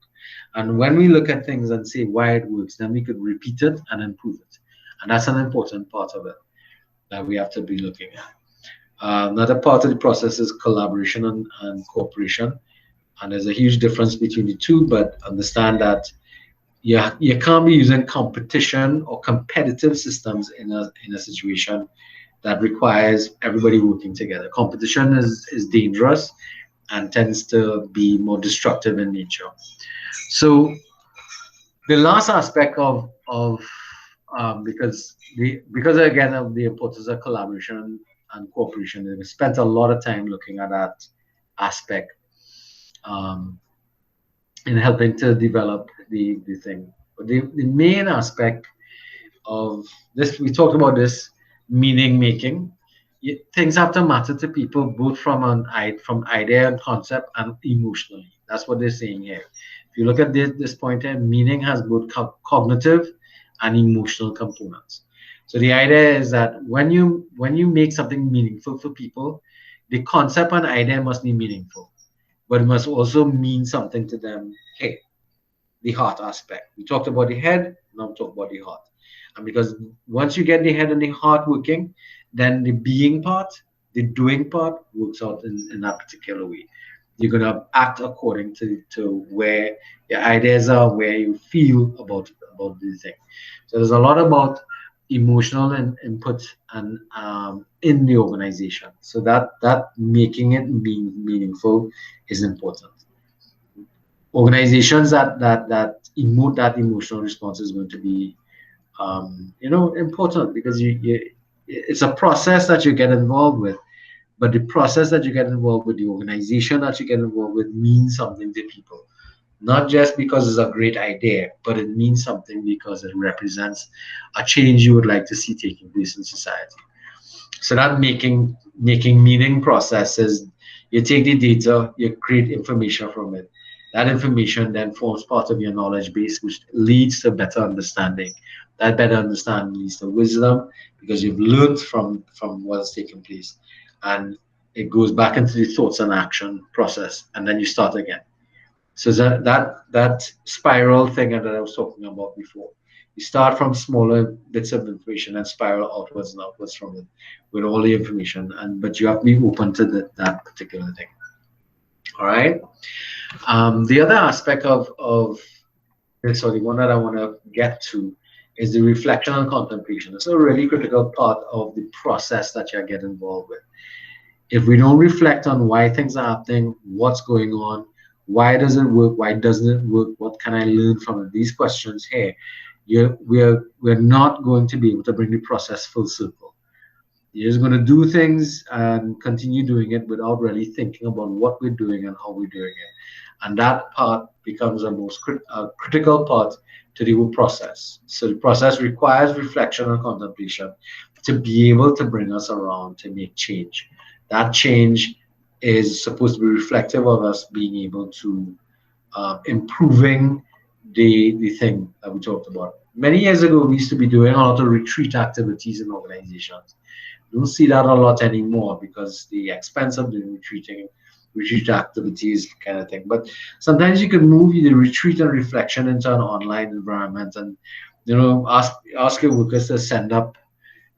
And when we look at things and say why it works, then we could repeat it and improve it. And that's an important part of it that we have to be looking at. Another part of the process is collaboration and cooperation. And there's a huge difference between the two, but understand that you can't be using competition or competitive systems in a situation that requires everybody working together. Competition is dangerous and tends to be more destructive in nature. So the last aspect of because again of the importance of collaboration and cooperation, we spent a lot of time looking at that aspect in helping to develop the thing. But the main aspect of this, we talked about this meaning making. Things have to matter to people both from idea and concept and emotionally. That's what they're saying here. If you look at this point here, meaning has both cognitive and emotional components. So the idea is that when you make something meaningful for people, the concept and idea must be meaningful, but it must also mean something to them. Hey, the heart aspect. We talked about the head, now we talk about the heart. And because once you get the head and the heart working, then the being part, the doing part works out in that particular way. You're going to act according to where your ideas are, where you feel about the thing. So there's a lot about emotional input and in the organization. So that making it meaningful is important. Organizations that emote that emotional response is going to be important, because it's a process that you get involved with, but the process that you get involved with, the organization that you get involved with, means something to people, not just because it's a great idea, but it means something because it represents a change you would like to see taking place in society. So that making meaning processes, you take the data, you create information from it. That information then forms part of your knowledge base, which leads to better understanding. That better understanding leads to wisdom because you've learned from what has taken place, and it goes back into the thoughts and action process, and then you start again. So that spiral thing that I was talking about before. You start from smaller bits of information and spiral outwards and outwards from it with all the information, and but you have to be open to that particular thing. All right. The other aspect of this, or the one that I want to get to, is the reflection and contemplation. It's a really critical part of the process that you get involved with. If we don't reflect on why things are happening, what's going on, why does it work, why doesn't it work, what can I learn from it, these questions here, we're not going to be able to bring the process full circle. You're just going to do things and continue doing it without really thinking about what we're doing and how we're doing it. And that part becomes a most critical part to the whole process. So the process requires reflection and contemplation to be able to bring us around to make change. That change is supposed to be reflective of us being able to improving the thing that we talked about. Many years ago, we used to be doing a lot of retreat activities in organizations. We don't see that a lot anymore because the expense of doing retreat activities kind of thing. But sometimes you can move the retreat and reflection into an online environment, and ask your workers to send up.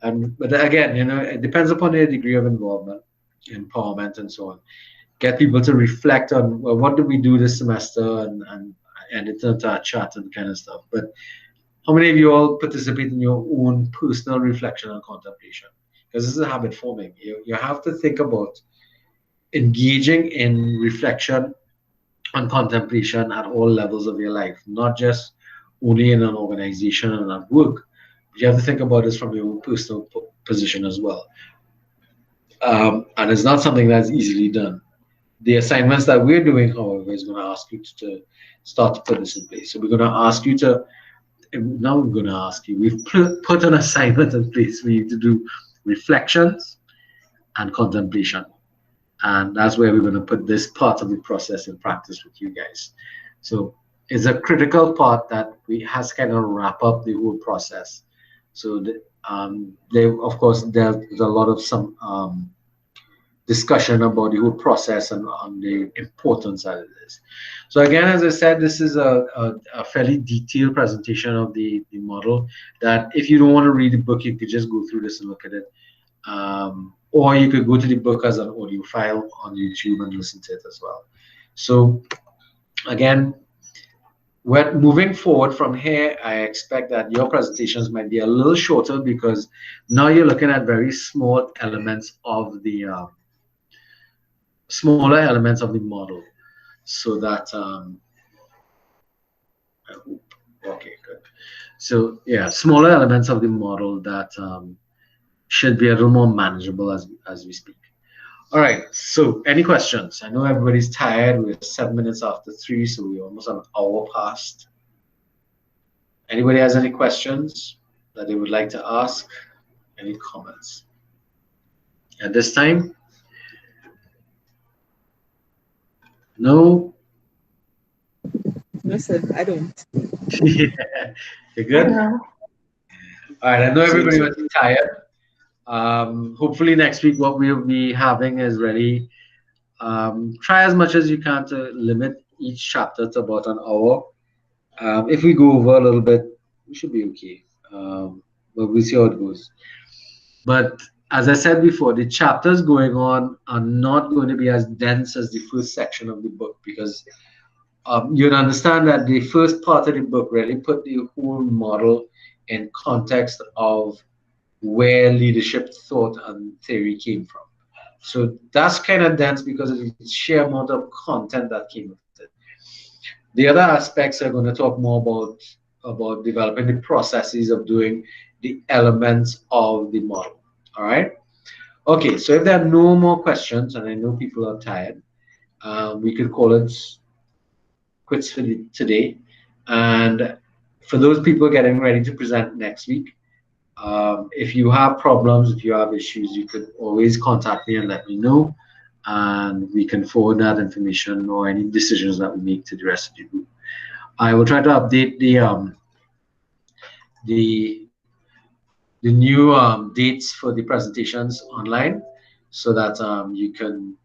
But again, it depends upon their degree of involvement, empowerment, and so on. Get people to reflect on, well, what did we do this semester, and it's into a chat and kind of stuff. But how many of you all participate in your own personal reflection and contemplation? Because this is a habit forming. You have to think about engaging in reflection and contemplation at all levels of your life, not just only in an organization and at work. But you have to think about this from your own personal position as well. And it's not something that's easily done. The assignments that we're doing, however, is going to ask you to start to put this in place. So we're going to ask you to, now we're going to ask you, we've put an assignment in place for you to do reflections and contemplation. And that's where we're going to put this part of the process in practice with you guys. So it's a critical part that we has kind of wrap up the whole process. So of course, there's a lot of some discussion about the whole process and on the importance that it is. So again, as I said, this is a fairly detailed presentation of the model that if you don't want to read the book, you could just go through this and look at it. Or you could go to the book as an audio file on YouTube and listen to it as well. So again, we're moving forward from here. I expect that your presentations might be a little shorter because now you're looking at very small elements of the smaller elements of the model, so that okay, good. So yeah, smaller elements of the model that should be a little more manageable as we speak. All right, so any questions? I know everybody's tired. We're 7 minutes after 3, so we're almost an hour past. Anybody has any questions that they would like to ask? Any comments at this time? No? No, sir, I don't. Yeah. You're good? No. All right, I know everybody was tired. Hopefully next week what we'll be having is really try as much as you can to limit each chapter to about an hour. If we go over a little bit, we should be okay. But we'll see how it goes. But as I said before, the chapters going on are not going to be as dense as the first section of the book, because you'd understand that the first part of the book really put the whole model in context of where leadership thought and theory came from. So that's kind of dense because of the sheer amount of content that came with it. The other aspects are going to talk more about developing the processes of doing the elements of the model. All right. Okay, so if there are no more questions, and I know people are tired, we could call it quits for today. And for those people getting ready to present next week, if you have problems, if you have issues, you could always contact me and let me know, and we can forward that information or any decisions that we make to the rest of the group. I will try to update the the new dates for the presentations online, so that you can,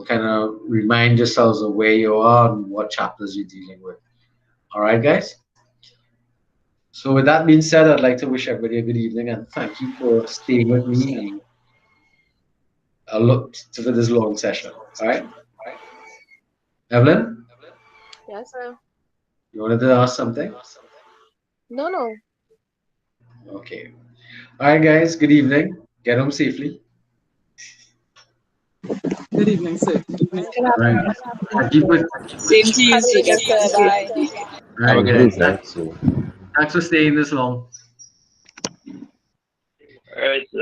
kind of remind yourselves of where you are and what chapters you're dealing with. All right, guys. So with that being said, I'd like to wish everybody a good evening and thank you for staying with me and look for this long session. All right, Evelyn. Yes, sir. You wanted to ask something? No, no. Okay. All right, guys. Good evening. Get home safely. Good evening, sir. Good evening. All right. Thank you for. Same to you, sir. Yes, sir. Bye. All Have a right, good guys. evening. Thanks for staying this long. All right. So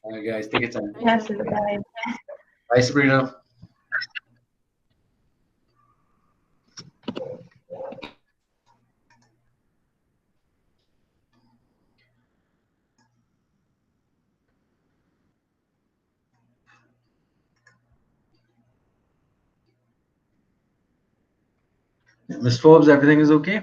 All right, guys. Take your time. Yes, sir. Bye. Bye, Sabrina. Miss Forbes, everything is okay?